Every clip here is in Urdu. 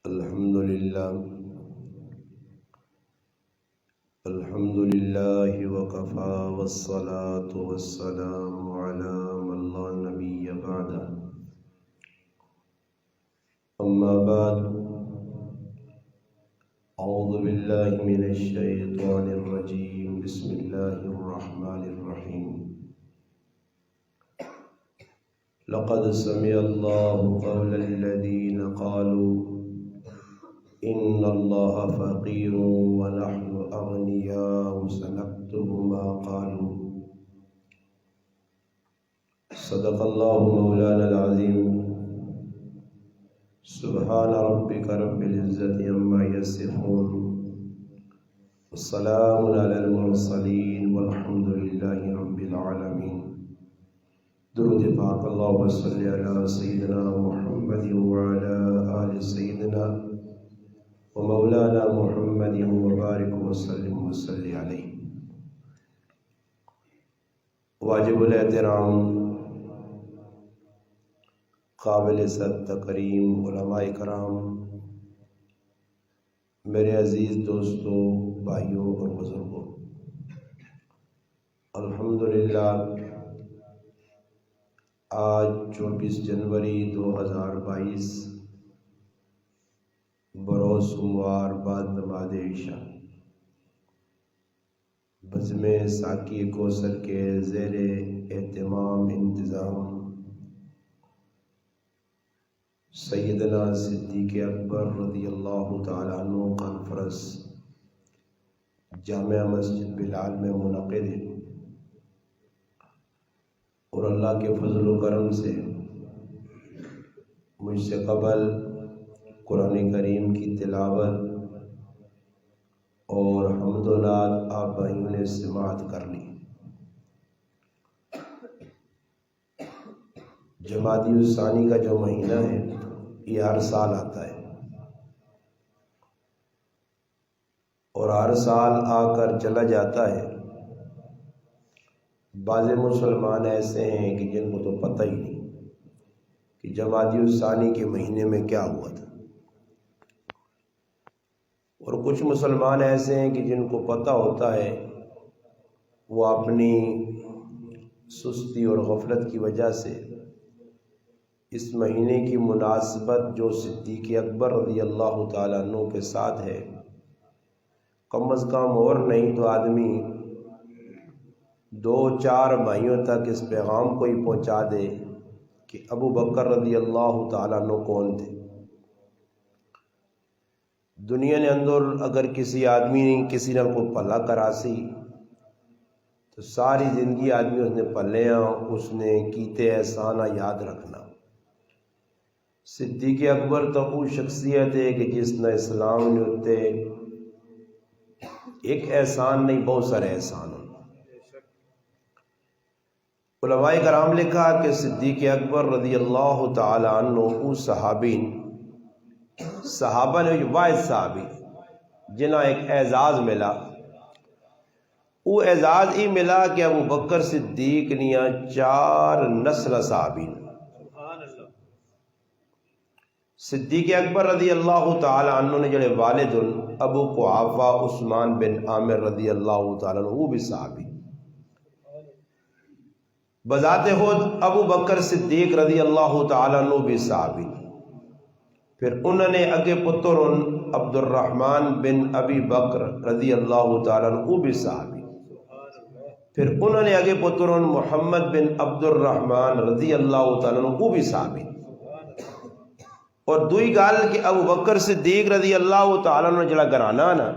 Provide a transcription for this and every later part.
الحمد لله وكفى والصلاة والسلام على من لا نبي بعده أما بعد أعوذ بالله من الشيطان الرجيم بسم الله الرحمن الرحيم لقد سمع الله قول الذين قالوا إن الله فقير ونحن أغنياء سنكتب ما قالوا صدق الله مولانا العظيم سبحان ربك رب العزة عما يصفون والسلام على المرسلين والحمد لله رب العالمين درود پاک اللهم صل على سيدنا محمد وعلى آل سيدنا ومولانا محمد وبارک وسلم وصلی علیہ۔ واجب الاحترام قابل صد تکریم علماء کرام، میرے عزیز دوستوں، بھائیوں اور بزرگوں، الحمدللہ آج 24 جنوری 2022 بروز سوموار بعد نماز عشاء بزم ساقی کوثر کے زیر اہتمام انتظام سیدنا صدیق اکبر رضی اللہ تعالیٰ عنہ کانفرنس جامع مسجد بلال میں منعقد ہے، اور اللہ کے فضل و کرم سے مجھ سے قبل قرآن کریم کی تلاوت اور حمد و نعت آپ بھائیوں نے سماعت کر لی۔ جمادی الثانی کا جو مہینہ ہے یہ ہر سال آتا ہے، اور ہر سال آ کر چلا جاتا ہے۔ بعض مسلمان ایسے ہیں کہ جن کو تو پتہ ہی نہیں کہ جمادی الثانی کے مہینے میں کیا ہوا تھا، اور کچھ مسلمان ایسے ہیں کہ جن کو پتہ ہوتا ہے وہ اپنی سستی اور غفلت کی وجہ سے اس مہینے کی مناسبت جو صدیق اکبر رضی اللہ تعالیٰ عنہ کے ساتھ ہے، کم از کم اور نہیں تو آدمی 2-4 مہینوں تک اس پیغام کو ہی پہنچا دے کہ ابو بکر رضی اللہ تعالیٰ عنہ کون تھے۔ دنیا کے اندر اگر کسی آدمی نے کسی نہ کو پلا کراسی تو ساری زندگی آدمی اس نے پلیاں اس نے کیتے احسانہ یاد رکھنا۔ صدیق اکبر تو وہ شخصیت ہے کہ جس نے اسلام نے ہوتے ایک احسان نہیں بہت سارے احسان ہوتے۔ علماء کرام لکھا کہ صدیق اکبر رضی اللہ تعالی عنہ وہ صحابہ نے واحد صحابی جنہیں ایک اعزاز ملا، وہ اعزاز ہی ملا کہ ابو بکر صدیق نیا 4 نسل صحابی۔ صدیق اکبر رضی اللہ تعالی عنہ نے جڑے والد ابو قحافہ عثمان بن عامر رضی اللہ تعالی عنہ وہ بھی صحابی۔ بذات خود ابو بکر صدیق رضی اللہ تعالیٰ عنہ بھی صحابی، پھر انہوں نے اگے پتر عبد الرحمن بن ابی بکر رضی اللہ تعالیٰ عنہ بھی صحابی، پھر انہوں نے اگے پتر محمد بن عبد الرحمن رضی اللہ تعالیٰ عنہ بھی صحابی۔ اور دوئی گال کہ ابو بکر صدیق رضی اللہ تعالیٰ عنہ جڑا گھرانہ نا،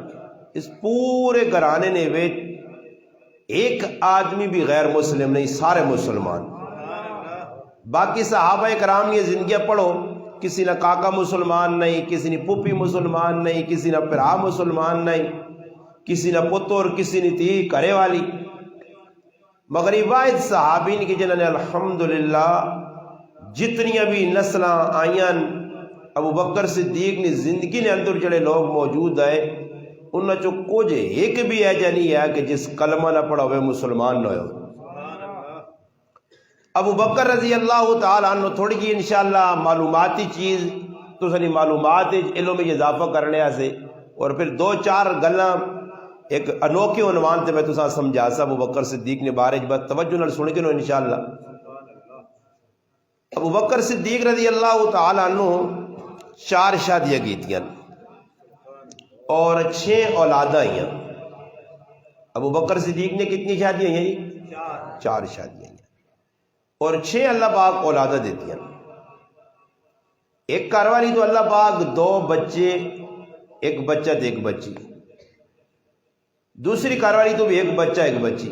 اس پورے گھرانے نے ویچ ایک آدمی بھی غیر مسلم نہیں، سارے مسلمان۔ باقی صحابہ کرام یہ زندگیاں پڑھو، کسی نہ کاکا مسلمان نہیں، کسی نے پھپھی مسلمان نہیں، کسی نہ پھرا مسلمان نہیں، کسی نہ پتر، کسی نے تھی کرے والی، مگر یہ واحد صحابین کی جنہوں نے الحمدللہ جتنی بھی نسلاں آئیاں ابو بکر صدیق نے زندگی نے اندر جڑے لوگ موجود ہے انہاں چو کچھ ایک بھی ایجا نہیں ہے کہ جس کلمہ نہ پڑھا ہوئے مسلمان نہ ہو۔ ابو بکر رضی اللہ تعالیٰ عنہ تھوڑی جی انشاءاللہ معلوماتی چیز تو سنی معلومات علم میں اضافہ کرنے سے اور پھر دو چار گلاں ایک انوکھے عنوان تے میں تساں سمجھا سا ابو بکر صدیق نے بارے بس توجہ نال سن کے نو انشاءاللہ. ابو بکر صدیق رضی اللہ تعالی عنہ 4 شادیاں کیتیاں اور 6 اولاداں ہیں. ابو بکر صدیق نے کتنی شادیاں ہیں جی؟ 4 شادیاں ہیں اور 6 اللہ پاک اولاداں دیتی ہیں. ایک گھر والی تو اللہ پاک 2 بچے، ایک بچہ تے ایک بچی. دوسری گھر والی تو بھی ایک بچہ ایک بچی.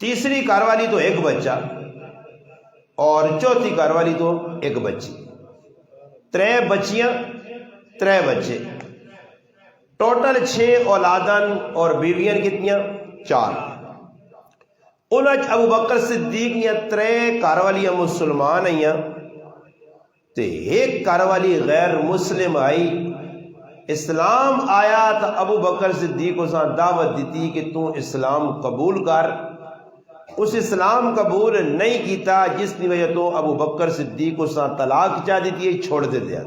تیسری گھر والی تو ایک بچہ اور چوتھی گھر والی تو ایک بچی. 3 بچیاں 3 بچے، ٹوٹل 6 اولادن اور بیویاں کتنیاں؟ 4. انہاں ابو بکر صدیق نے 3 گھر والیاں مسلمان آئیاں تے ایک گھر والی غیر مسلم آئی. اسلام آیا تو ابو بکر صدیق کو دعوت دیتی کہ تو اسلام قبول کر. اس اسلام قبول نہیں کیتا جس کی وجہ تو ابو بکر صدیق کو طلاق چاہ دیتی ہے، چھوڑ دے دیا.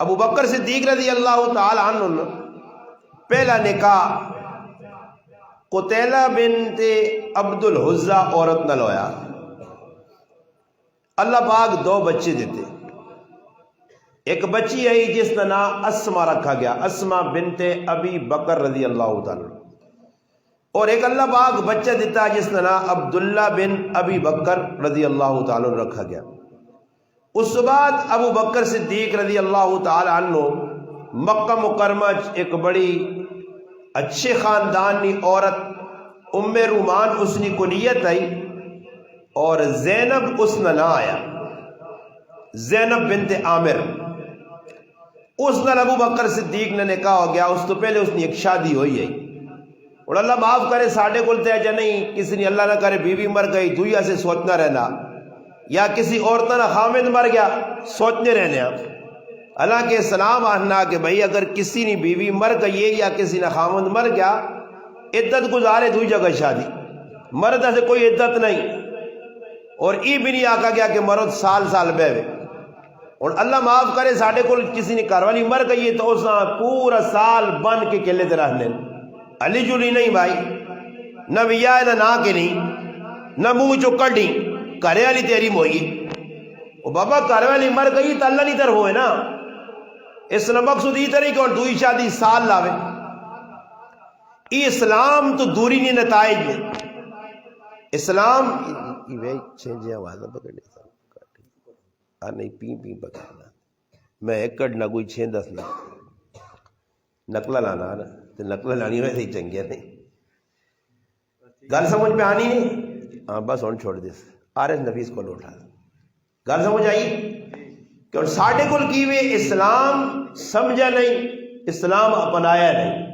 ابو بکر صدیق رضی اللہ تعالی عنہ پہلا نکاح قتیلہ بنت عبد العزا عورت نال ہویا. اللہ پاک 2 بچے دیتے. ایک بچی آئی جس کا نام اسما رکھا گیا، اسما بنت ابی بکر رضی اللہ تعالی. اور ایک اللہ پاک بچہ دیتا جس کا نام عبداللہ بن ابی بکر رضی اللہ تعالی رکھا گیا. اس بعد ابو بکر صدیق رضی اللہ تعالی عنہ مکہ مکرمہ ایک بڑی اچھے خاندان کی عورت ام رومان اس کی کنیت آئی اور زینب اس نہ آیا، زینب بنت عامر. اس نال ابو بکر صدیق نے نکاح ہو گیا. اس تو پہلے اس نے ایک شادی ہوئی ہے اور اللہ معاف کرے ساڑھے کل تے جا نہیں کسی نے اللہ نہ کرے بیوی مر گئی دنیا سے سوچنا رہنا، یا کسی عورت نہ خامد مر گیا سوچنے رہنے. حالانکہ اسلام آنا کہ بھائی اگر کسی نے بیوی مر گئی ہے یا کسی نے خامد مر گیا عدت گزارے دوئی جگہ شادی، مرد سے کوئی عدت نہیں. اور ای بھی نہیں آکا گیا کہ مرد سال سال بہوے. اور اللہ معاف کرے ساڑھے کو کسی نے گھر والی مر گئی ہے تو اس پورا سال بن کے کلے تے رہنے علی جلی نہیں بھائی، نہ ویا ہے نہ کے نہیں، نہ منہ چو کڈی گھر والی تیری موئی. وہ بابا گھر والی مر گئی تو اللہ نہیں طرف ہوئے نا. اس نے مقصود یہ طرح کہ دوئی شادی سال لاوے. ای اسلام تو دوری نہیں نتائج میں اسلام چھینجے آواز پکڑنے نہیں پی پی پکڑنا میں ایک کڑنا کوئی 6-10 نہ نقلہ لانا نا تو نقلہ لانی ویسے ہی چنگیا نہیں. گل سمجھ میں آنی نہیں؟ ہاں بس ہوں چھوڑ دے آرس نفیس کو لوٹا. گل سمجھ آئی کہ ساڑھے کل کی وے اسلام سمجھا نہیں، اسلام اپنایا نہیں.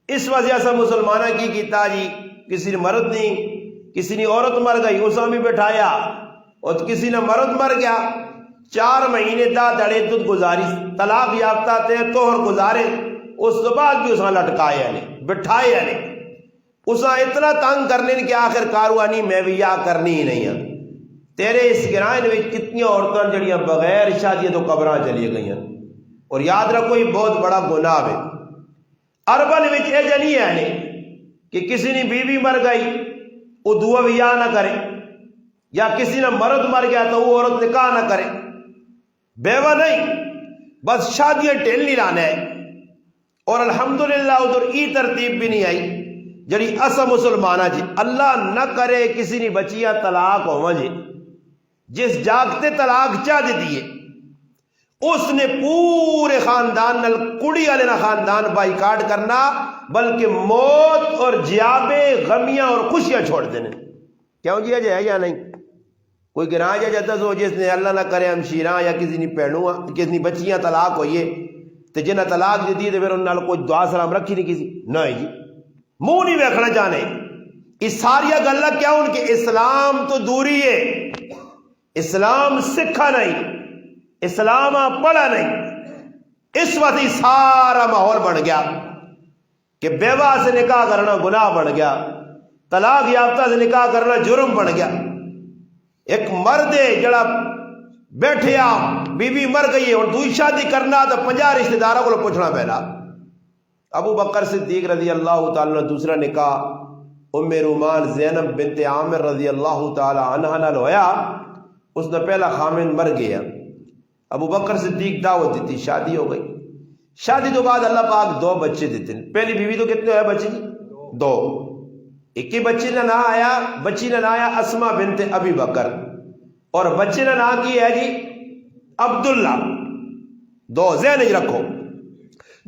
اس وجہ سے مسلمانہ کی کیتا جی کسی نے مرد نہیں، کسی نے عورت مر گئی اسا بھی بٹھایا، اور کسی نے مرد مر گیا 4 مہینے دا دڑے دودھ گزاری طلاق یافتہ تے توہر گزارے، اس تو بعد بھی اسا لٹکایا نہیں بٹھایا نہیں. اسا اتنا تنگ کرنے کہ آخر کاروانی میں بھی یا کرنی ہی نہیں ہے. تیرے اس گرائن میں کتنی عورتیں جڑیاں بغیر شادی تو قبراں چلی گئی ہیں. اور یاد رکھو یہ بہت بڑا گناہ ہے. عربن میں یہ نہیں ہے کہ کسی نے بیوی مر گئی وہ دعا ویا نہ کرے، یا کسی نے مرد مر گیا تو وہ عورت نکاح نہ کرے. بیوہ نہیں، بس شادیاں ٹھیل نہیں لانا ہے. اور الحمدللہ ادھر ای ترتیب بھی نہیں آئی جڑی اسا مسلمانہ جی اللہ نہ کرے کسی نے بچیاں طلاق ہوا جی جس جاگتے طلاق چاہ دی دیئے اس نے پورے خاندان نل کڑی والے نہ خاندان بائیکاٹ کرنا، بلکہ موت اور جیابے غمیاں اور خوشیاں چھوڑ دینے. کیوں جی ہے یا نہیں؟ کوئی گناہ جاتا سو جس نے اللہ نہ کرے ہمشیراں یا کسی نے پہنوا کسی نے بچیاں طلاق ہوئیے تو جنہیں طلاق دی دی تو پھر انہوں نے کوئی دعا سلام رکھی نہیں کسی نہیں جی منہ نہیں ویکھنا چاہنے. اس ساریا گلا کیا ان کے اسلام تو دوری ہے، اسلام سکھا نہیں، اسلام پڑھا نہیں. اس وقت ہی سارا ماحول بن گیا کہ بیوہ سے نکاح کرنا گناہ بن گیا، طلاق یافتہ سے نکاح کرنا جرم بن گیا. ایک مرد ہے جڑا بیٹھے بیوی مر گئی ہے اور دوسری شادی کرنا تو 50 رشتہ داروں کو پوچھنا پہنا. ابو بکر صدیق رضی اللہ تعالیٰ نے دوسرا نکاح ام رومان زینب بنت عامر رضی اللہ تعالی عنہ نال ہویا. اس نے پہلا خامن مر گیا. ابو بکر صدیق دعوت دیتی, شادی ہو گئی. شادی تو بعد اللہ پاک 2 بچے دیتے ہیں. پہلی بیوی تو کتنے ہوئے بچے جی؟ 2. ایک ہی بچی نے نام آیا, بچی نے نام آیا اسما بنت ابی بکر, اور بچے نے نام کی ہے جی عبداللہ. 2 ذہن ہی رکھو.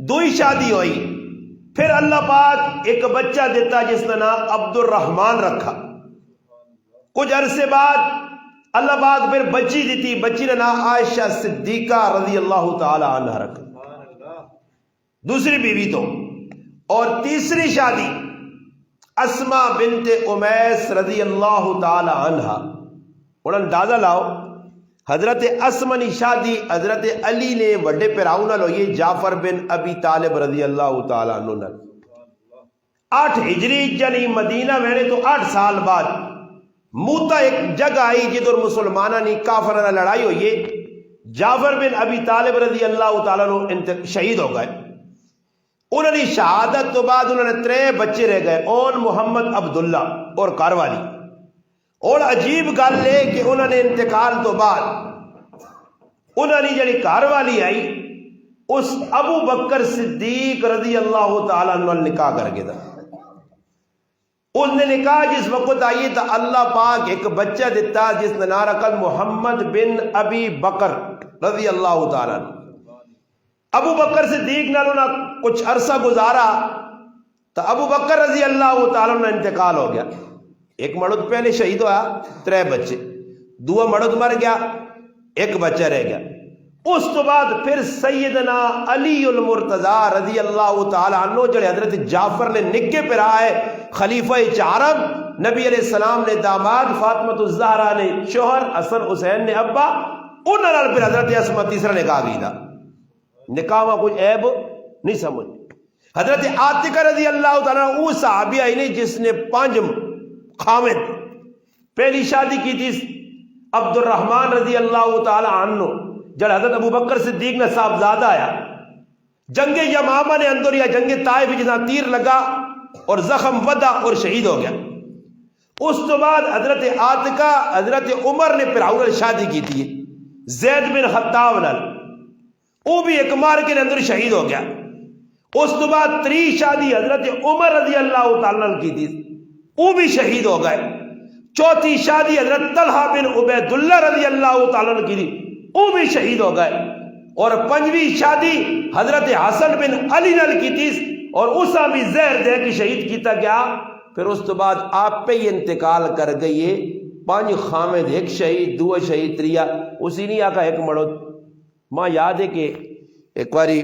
دوئی شادی ہوئی, پھر اللہ پاک ایک بچہ دیتا جس نے نام عبد الرحمن رکھا. کچھ عرصے بعد اللہ پاک پھر بچی دیتی, بچی نے نام عائشہ صدیقہ رضی اللہ تعالی عنہ رکھا. دوسری بیوی تو. اور تیسری شادی اسما بنت امیس رضی اللہ تعالی عنہ. اور اندازہ لاؤ, حضرت اسما کی شادی حضرت علی نے وڈے پیراؤ نال ہوئی, جعفر بن ابی طالب رضی اللہ تعالی عنہ نال. 8 ہجری یعنی مدینہ وینے تو 8 سال بعد موتا ایک جگہ آئی جدھر مسلمانہ نے کافرانہ لڑائی ہوئی ہے. جعفر بن ابی طالب رضی اللہ تعالیٰ عنہ شہید ہو گئے. انہوں نے شہادت تو بعد انہوں نے 3 بچے رہ گئے, اون محمد عبداللہ اور کاروالی. اور عجیب گل ہے کہ انہوں نے انتقال تو بعد انہوں نے جڑی کاروالی آئی اس ابو بکر صدیق رضی اللہ تعالیٰ عنہ نکاح کر کے تھا. اس نے نکاح جس وقت آئی تو اللہ پاک ایک بچہ دیتا جس نے نام رکھا محمد بن ابی بکر رضی اللہ تعالیٰ عنہ. ابو بکر صدیق نے کچھ عرصہ گزارا تو ابو بکر رضی اللہ تعالیٰ عنہ انتقال ہو گیا. ایک مرد پہلے شہید ہوا, 3 بچے. دوسرا مرد مر گیا, ایک بچہ رہ گیا. اس تو بعد پھر سیدنا علی المرتضی رضی اللہ تعالی عنہ جڑے حضرت جعفر نے نکے پہ رہا ہے, خلیفہ 4م, نبی علیہ السلام نے داماد, فاطمہ الزہرا نے شوہر, حسن حسین نے ابا, انہوں نے پھر حضرت اسما تیسرا نکاح کی تھا. نکاح میں کچھ عیب نہیں سمجھ. حضرت عاتقہ رضی اللہ تعالیٰ عنہ وہ صحابی آئی نہیں جس نے 5 خامد. پہلی شادی کی تھی عبد الرحمن رضی اللہ تعالی عنہ, جب حضرت ابو بکر صدیق نے صاحبزادہ آیا. جنگ یمامہ نے اندر یا جنگ طائف جہاں تیر لگا اور زخم ودا اور شہید ہو گیا. اس تو بعد حضرت عاتقہ حضرت عمر نے پھر شادی کی تھی زید بن خطاب نال, وہ بھی ایک مار کے اندر شہید ہو گیا. اس تو بعد 3 شادی حضرت عمر رضی اللہ تعالیٰ عنہ کی تھی, وہ بھی شہید ہو گئے. 4تھی شادی حضرت طلحہ بن عبید اللہ رضی اللہ تعالیٰ عنہ کی تھی, وہ بھی شہید ہو گئے. اور 5ویں شادی حضرت حسن بن علی نال کی تھی, اور اسا بھی زہر دے کے شہید کیتا گیا. پھر اس تو بعد آپ پہ ہی انتقال کر گئی ہے. 5 خامد, ایک شہید, 2 شہید, 3 اسی نہیں آقا ایک مرد. ماں یاد ہے کہ ایک باری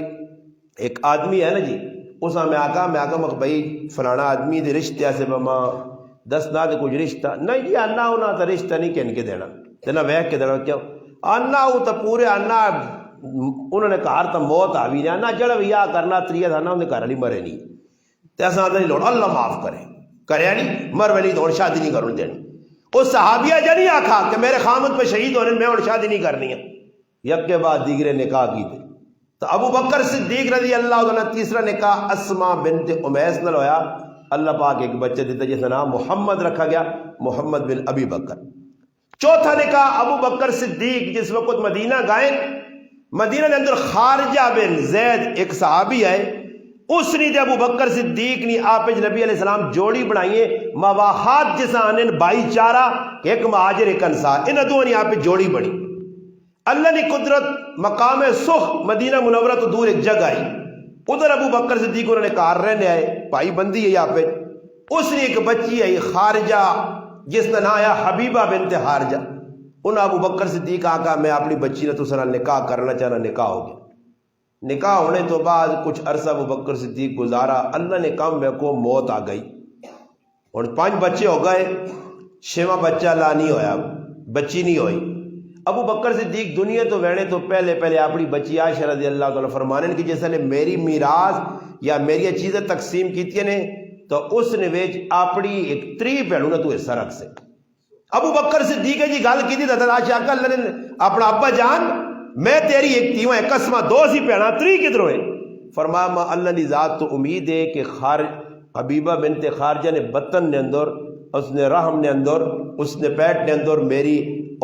ایک آدمی ہے نا جی, اس میں آقا بھائی فلانا آدمی دے رشتہ سے ماں دسنا دے کچھ رشتہ نہیں جی, آنا ہونا تو رشتہ نہیں کہن کے دینا دینا ویک کے دینا. کیوں آنا ہو تو پورے آنا, انہوں نے کہا تو موت آوی نہیں آنا جڑ بھی آ کرنا 3 تھا نا, انہیں گھر والی مرے نہیں تو ایسا آتا نہیں لوڑ اللہ معاف کرے نہیں مر ولی تو شادی نہیں کرنے دینی. اس صحابیہ جا نہیں آکھا کہ میرے خامد پہ شہید ہونے میں اور شادی نہیں کرنی ہے. یک کے بعد دیگرے نکاح کی تھے. تو ابو بکر صدیق رضی اللہ عنہ تیسرا نکاح اسما بنت امیس نال ہویا. اللہ پاک ایک بچہ دیتا جس کا نام محمد رکھا گیا, محمد بن ابی بکر. 4تھا نکاح ابو بکر صدیق جس وقت مدینہ گئے, مدینہ کے اندر خارجہ بن زید ایک صحابی ہے, اس نے ابو بکر صدیق نے آپ نبی علیہ السلام جوڑی بنائی ہے مواحات جیسا انہیں بھائی چارہ, ایک مہاجر ایک انصار, ان دونوں نے آپ جوڑی بنی. اللہ نے قدرت مقام سخ مدینہ منورہ تو دور ایک جگہ آئی, ادھر ابو بکر صدیق انہوں نے کار رہنے آئے, بھائی بندی ہے یہاں پہ. اس نے ایک بچی آئی خارجہ جس کا نام آیا حبیبہ بنت خارجہ. انہوں ابو بکر صدیق آقا میں اپنی بچی نے تو سر نکاح کرنا چاہنا, نکاح ہو گیا. نکاح ہونے تو بعد کچھ عرصہ ابو بکر صدیق گزارا, اللہ نے کام میں کو موت آ گئی اور 5 بچے ہو گئے. 6واں بچہ لا نہیں ہویا, بچی نہیں ہوئی. ابو بکر صدیق دنیا تو وینے تو پہلے اپنی بچی عائشہ رضی اللہ تعالیٰ فرمانے کہ جیسے نے میری میراث یا میری چیزیں تقسیم کیتی نے تو اس نے ویچ اپنی ایک 3 بھیڑوں نے تو حصہ رکھ سے. ابو بکر صدیق جی گل کی تھی حضرت عائشہ کہ اللہ نے اپنا ابا جان میں تیری ایک تیواں قسمہ دو سی پیڑا تری کدھر ہوئے فرمایا ماں اللہ کی ذات تو امید ہے کہ حبیبہ بنت خارجہ نے بطن نے اندر اس نے رحم نے اندر اس نے پیٹ نے اندر میری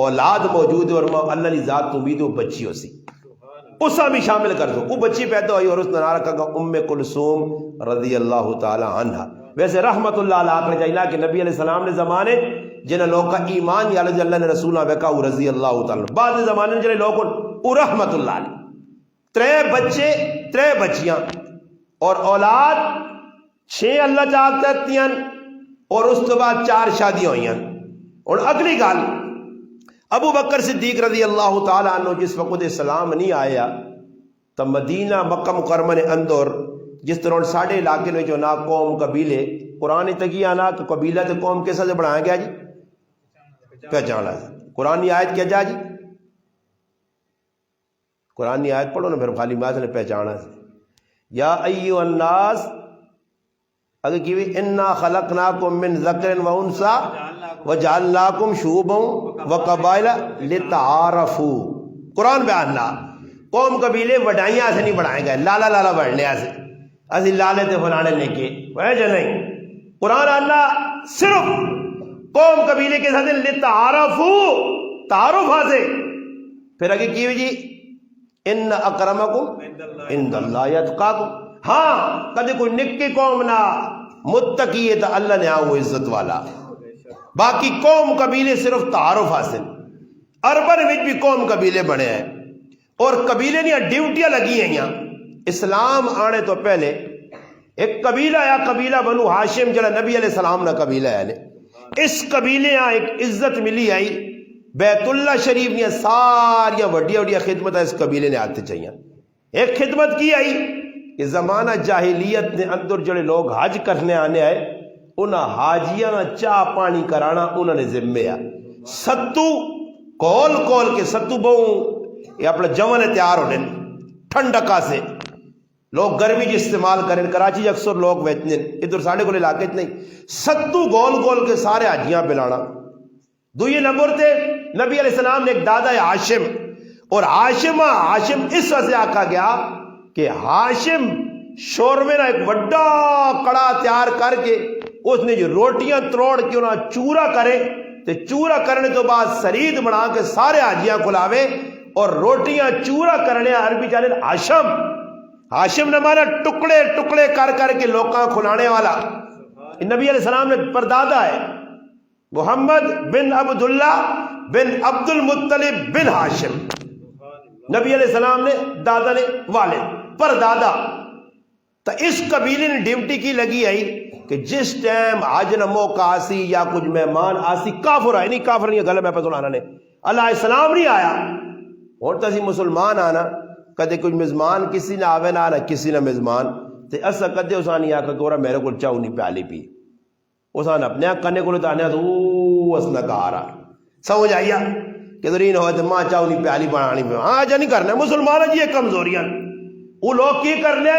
اولاد موجود ہے اور ماں اللہ کی ذات تو امید وہ بچی ہو سی اسا بھی شامل کر دو وہ بچی پیدا ہوئی اور اس نے نام رکھا گا ام کلثوم رضی اللہ تعالی عنہ. ویسے رحمت اللہ علیہ آخر چاہیے کہ نبی علیہ السلام نے زمانے جنہیں لوگ کا ایمان یا اللہ نے رسولہ وکا رضی اللہ تعالی بعد زمانے جنہیں لوگ او رحمت اللہ علیہ ترے بچے ترے بچیاں اور اولاد 6 اللہ چاہتا ہے اور اس کے بعد 4 شادیاں ہوئی ہیں. اور اگلی گال ابو بکر صدیق رضی اللہ تعالیٰ عنہ جس وقت اسلام نہیں آیا تو مدینہ مکہ مکرمہ نے اندر جس طرح ساڑھے علاقے میں جو نا قوم قبیلے قرآن تکی آنا کہ قبیلہ تے قوم کیسا سے بڑھایا گیا جی پہچانا ہے قرآن آیت کیا جا جی قرآن آیت پڑھو نا پھر خالی بات نے پہچانا ہے یا ایو الناس اگر کی انا خلقناکم من ذکر و انثى وجعلناکم شعوبا وقبائل لتعارفوا. قرآن بیان نا قوم قبیلے وڈائیاں سے نہیں بڑھائیں گے لالا لالا بڑھنے سے اسی لالے تے فلانے لے کے وجہ نہیں. قرآن اللہ صرف قوم قبیلے کے ساتھ لتعارفوا تعارف حاصل. پھر آگے کی ہوئی جی ان اکرمکم عند اللہ یتقاکم. ہاں کدے کوئی نکی قوم نہ متقی ہے تو اللہ نے آؤ عزت والا. باقی قوم قبیلے صرف تعارف حاصل. اربن وچ بھی قوم قبیلے بنے ہیں اور قبیلے نہیں ڈیوٹیاں لگی ہیں یہاں. اسلام آنے تو پہلے ایک قبیلہ یا قبیلہ بنو ہاشم جڑا نبی علیہ السلام نہ قبیلہ ہے اس قبیلے ہاں ایک عزت ملی آئی بیت اللہ شریف نے ساری وڈیا وڈیا خدمت اس قبیلے نے آتے چاہیے. ایک خدمت کی آئی کہ زمانہ جاہلیت نے اندر جڑے لوگ حج کرنے آنے آئے انہاں حاجیاں چاہ پانی کرانا انہوں نے ذمہ آ ستو کول کول کے ستو بہوں یہ اپنا جون تیار ہونے ٹھنڈکا سے لوگ گرمی جی استعمال کریں. کراچی اکثر لوگ بیچنے ادھر ساڑھے کو علاقے نہیں ستو گول گول کے سارے حاجیاں پلانا. دوسرے نمبر تھے نبی علیہ السلام نے ایک دادا ہے ہاشم اور ہاشم اس وجہ سے آکھا گیا کہ ہاشم شورمے نہ ایک وڈا کڑا تیار کر کے اس نے جو روٹیاں تروڑ کے انہاں چورا کرے تے چورا کرنے تو بعد سرید بنا کے سارے حاجیاں کھلاوے اور روٹیاں چورا کرنے عربی چاہنے ہاشم نے مانا ٹکڑے ٹکڑے کر کر کے لوکاں کھلانے والا. نبی علیہ السلام نے پردادا ہے محمد بن عبداللہ بن عبد المطلب بن ہاشم. نبی علیہ السلام نے دادا نے والد پر دادا. تو اس قبیلے نے ڈیوٹی کی لگی آئی کہ جس ٹائم حج نہ موقع آسی یا کچھ مہمان آسی کافر آئے نہیں کافر نہیں گلے میں پہ سنانا نے اللہ السلام نہیں آیا اور تو اسی مسلمان آنا کدے کچھ مزمان کسی نہ آوے نہ آنا کسی نہ مزمان تے اسا کدے اسانی آکا کہ میرے کو چاہو نہیں پیالی پی اسان اپنے کرنے کو لیتا آنے تو اس نہ کہا رہا سمجھ آئیا کہ درین ہوئے تو ماں چاہو نہیں پیالی بنانی پہ ہاں جا نہیں کرنا مسلمان جی یہ کمزوریاں وہ لوگ کی کر لے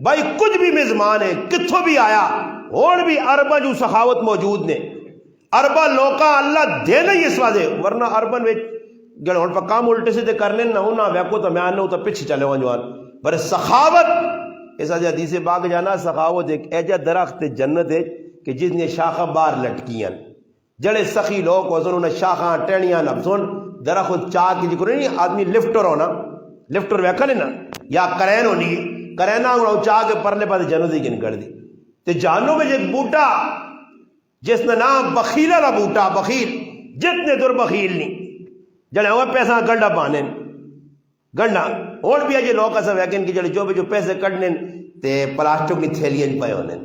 بھائی کچھ بھی مزمان ہے کتھوں بھی آیا اور بھی عربہ جو سخاوت موجود نے عربہ لوکاں اللہ دے نہیں اس واضح ورنہ عربن میں گڑھوں پر کام الٹے سے دے کرنے نہ ہونا ویکو تو میں آنے ہوں تو پچھ چلے وانجوان پر سخاوت ایسا جا حدیث باغ جانا سخاوت ایک ایجا درخت جنت ہے کہ جس نے شاخہ بار لٹکیاں جڑے سخی لوگ وزن انہیں شاخہ ٹینیاں نفسون درخت چاہ کی جکر نہیں آدمی لفٹر ہونا لفٹر ویکھا نہیں نا یا کرین ہونی کرینا انہوں چاہ کے پرلے پاس جنت ہی کن کر دی تے جانو میں ایک بوٹا جس نے نام بخیلہ را بوٹا بخیل جتنے در بخیل نہیں جڑے ہوئے پیسہ گنڈا پانے گنڈا اور بھی آجے لوگ ایسا ویکن کی جڑے جو پیسے کٹنے تے پلاسٹک کی تھیلین پائے ہونے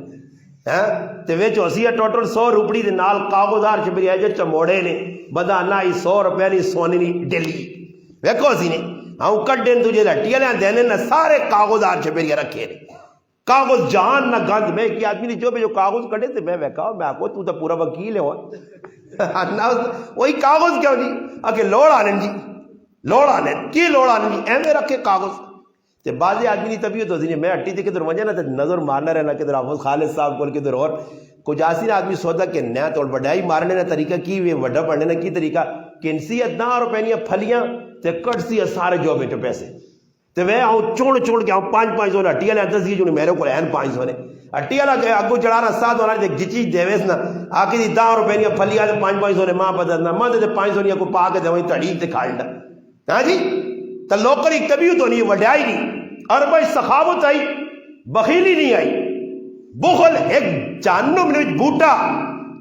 تے ویچ ہوسی ہے ٹوٹل 100 روپڑی دے نال کاغذار چپری ہے جو چموڑے نے بدا نہ ہی 100 روپے نہیں سونی نہیں ڈیلی ویکو سی نے ہاں کٹ دین تجھے لٹیا لیں دینے نہ سارے کاغذار چپری رکھے نے کاغذ جان نہ گند میں کی آدمی نے جو کاغذ کٹے تے میں ویکا میں آکو تو پورا وکیل ہے وہی کاغذ کیوں جی آکے لوڑ آنے جی لوڑ آنے کی لوڑ آنے جی اے میں رکھے کاغذ تے بعضی آدمی نہیں طبیعت ہوتی نہیں میں ہٹی تھی کدھر وجہ نہ تے نظر مارنا رہنا کدھر حافظ خالد صاحب کو کدھر اور کچھ آسی آدمی سودا کہ نیا تو وڈائی مارنے کا طریقہ کی وے وڈا پڑھنے کا کی طریقہ کنسی 10 روپے پھلیاں تے کٹسی سارے جو بیٹے پیسے تے وہ آؤں چوڑ کے آؤں 500 ہٹی والے 10 جو میرے کو ہیں 500 نے ہٹی والا اگو چڑھانا 7 ہونا جی چیز دے نا آ کے 10 روپے پھلیاں 500 نے ماں بدلنا ماں تے 500 کو پا کے دے تڑی تے کھالنا ہاں جی تو لوکری کبھی تو نہیں وڈائی نہیں اور بھائی سخاوت آئی بخیلی نہیں آئی بخل ایک جہنم نے بوٹا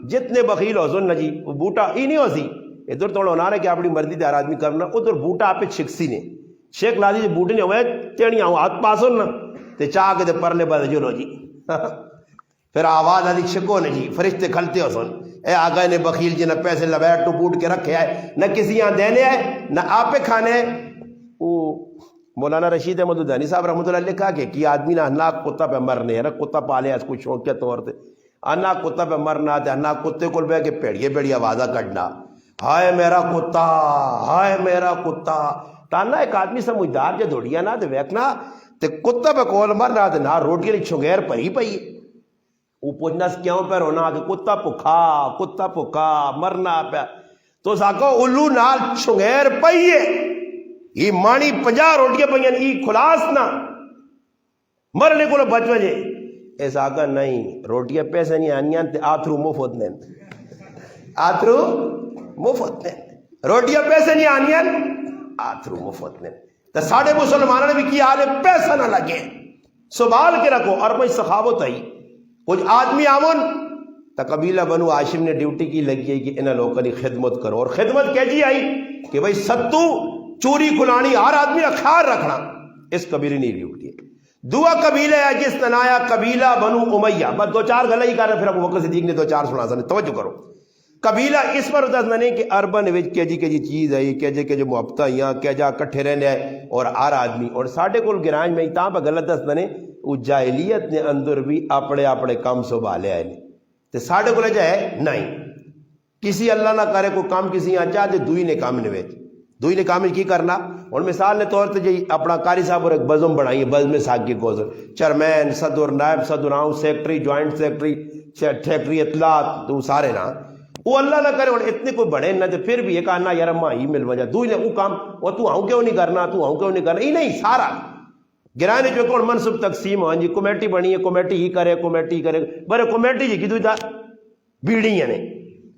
جتنے بخیل ہو سن جی وہ بوٹا ہی نہیں ہو سی ادھر توڑ ہونا رہا کہ اپنی مرضی دار آدمی کرنا ادھر بوٹا آپ چھکسی نے شیخ لادی جی بوٹے نہیں ہوئے تیڑی آؤں ہاتھ پاس ہونا تے چاہ کے تے پرلے بد جو لو جی پھر آواز آدھی چھکو نے جی فرشتے کھلتے ہو سن اے آگا نے بخیل جی نہ پیسے لبیٹ ٹو بوٹ کے رکھے آئے نہ کسی یہاں دینے آئے نہ آپ کھانے آئے وہ مولانا رشید احمد الدانی صاحب رحمۃ اللہ لکھا کہ آدمی نہ انا کتا پہ مرنے ہے نا کتا پالے اس کو شوق کے طور پہ انا کتا پہ مرنا تے انا کتے کو بہ کے پیڑی آوازہ کڈنا ہائے میرا کتا ہائے میرا کتا تانا ایک آدمی سمجھدار جو دوڑیا نا تے ویکھنا تے کتا پہ کول مرنا تے نہ روٹی لی چھنگیر پری پئی وہ پوچھنا کیوں پہ رونا کہ کتا پکا مرنا پہ تو ساکو الو نال چھنگیر پئیے یہ مانی 50 روٹیاں پہ یہ خلاص نہ مرنے کو بچ وجے ایسا آگا نہیں روٹیاں پیسے نہیں آنیاں تے آتھرو مفت نے آتھرو مفت نے روٹیاں پیسے نہیں آنیاں آتھرو مفت نے تو ساڑھے مسلمانوں نے بھی کیا آلے پیسہ نہ لگے سنبھال کے رکھو اور بھائی سخاوت آئی کچھ آدمی آمن تو قبیلہ بنو ہاشم نے ڈیوٹی کی لگی ہے کہ انہاں لوگوں کی خدمت کرو اور خدمت کیا جی آئی کہ بھائی ستو چوری کھلانی ہر آدمی کا خیال رکھنا اس قبیلے نہیں ڈیوٹی ہے دعا قبیلہ ہے جس نے آیا قبیلہ بنو امیہ بس 2-4 گلہ ہی کر رہے پھر ابو بکر صدیق نے 2-4 سنا سنے توجہ کرو قبیلہ اس پر دس نہ کہ اربن وچ کہ جی چیز ہے کہ جو محبتہ یہاں کہ جا کٹھے رہنے ہے اور ہر آدمی اور ساڑھے کول گرانج میں تاں پہ غلط دس نہ وہ جاہلیت نے اندر بھی اپنے کام سنبھالے آئے تے ساڑھے کول جائے نہیں کسی اللہ نہ کرے کوئی کام کسی یہاں چاہتے دوئی نے کام نویچ دوئی نے کام کی کرنا اور مثال نے طور تے جی اپنا قاری صاحب اور ایک بزم بنائی ہے بزم ساگ کی کوزر چیئرمین صدر نائب صدر آؤں سیکٹری جوائنٹ سیکٹری اطلاعات تو سارے نا وہ اللہ نہ کرے اور اتنے کوئی بڑے نہ تے پھر بھی ایک آنا یار ماں ہی مل وجہ دوئی نے وہ کام وہ تو آؤں کیوں نہیں کرنا تو آؤں کیوں نہیں کرنا یہ نہیں سارا گرانے جو کون منصب تقسیم ہو جی کمیٹی بنی ہے کمیٹی ہی کرے برے کمیٹی جی کی دوئی دا بیڑی نے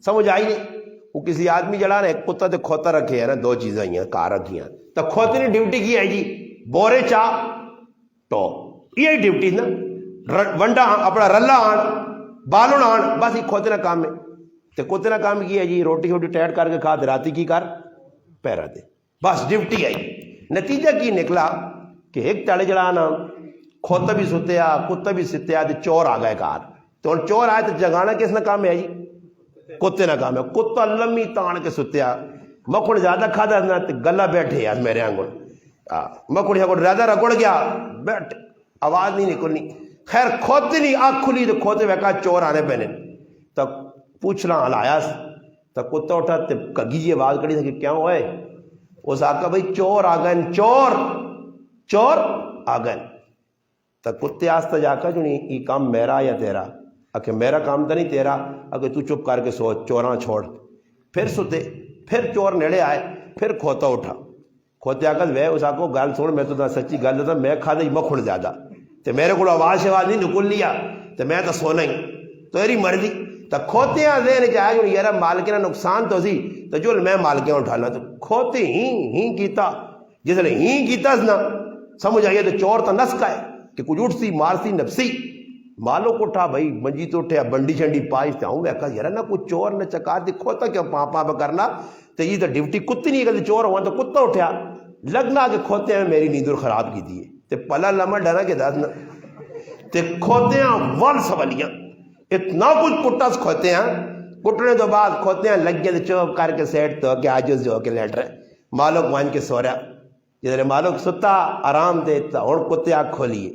سمجھ آئی نہیں وہ کسی آدمی جڑا نا ایک کتا تے کھوتا رکھے ہے نا 2 چیزیں ہی ہیں کار رکھی ہیں تو کھوتے نے ڈیوٹی کی ہے جی بورے چاہ تو یہی ڈیوٹی نا ونڈا اپنا رلا آن بالون آن بس یہ کھوتے نہ کام میں تے کتے نہ کام کی ہے جی روٹی ٹیٹ کر کے کھا دے راتی کی کر پیرا دے بس ڈیوٹی آئی نتیجہ کی نکلا کہ ایک تڑے جڑا نا کھوتا بھی ستیا کتا بھی ستیا تے چور آ گئے کار تو چور آئے تو جگانا کس نہ کام ہے جی کتے نہ کام ہے کتا لمی تان کے ستیا مکھڑ زیادہ کھا دا نا گلا بیٹھے یار میرے آنگل مکھڑ کو زیادہ رگڑ گیا بیٹھ آواز نہیں نکلنی خیر کھوتے نہیں آنکھ کھلی تو کھوتے ویکا چور آنے پہنے تو پوچھنا ہلایا تو کتا اٹھا تو کگی جی آواز کری تھا کہ کیا ہوئے اس آقا بھائی چور آ گئے چور آ گئے تو کتے آستا جا کر جو نہیں یہ کام میرا یا تیرا کہ میرا کام تو نہیں تیرا اگر تو چپ کر کے سوچ چوراں چھوڑ پھر ستے پھر چور نیڑے آئے پھر کھوتا اٹھا کھوتے آکر وے اس آقا گال سوڑ میں تو سچی گال دیتا میں کھا دے مکھڑ زیادہ تو میرے کو آواز نہیں نکل لیا تو میں تو سونا ہی تو ایری مرضی تو کھوتے ہیں ذہن چاہے جو یارا مالکینا نقصان تو سی تو جو میں مالکیاں اٹھانا تو کھوتے ہی کیتا جس نے ہی کیتا نا سمجھ آئیے تو چور تو نس کا ہے کہ کچھ اٹھتی مارتی نفسی مالو کو اٹھا بھائی منجی تو اٹھے بنڈی شنڈی پائی تے ہوں کہا یار نا کوئی چور نے چکا دی کھوتا کیوں پاپا پہ کرنا تو یہ تو ڈیوٹی کتی نہیں کرتی چور ہوا تو کتا اٹھیا لگنا کہ کھوتے ہیں میری نیندر خراب کی دیئے تے پلا لمحہ ڈرا کے دسنا تے کھوتے ہیں ون سوالیاں اتنا کچھ کٹس کھوتے ہیں کٹنے تو بعد کھوتے ہیں لگ گئے چوپ کر کے سیٹ تو کہ آجز جو کے لیٹ رہے مالک وان کے سو رہا جدھر مالک ستا آرام دیتا اور کتے آنکھ کھولیے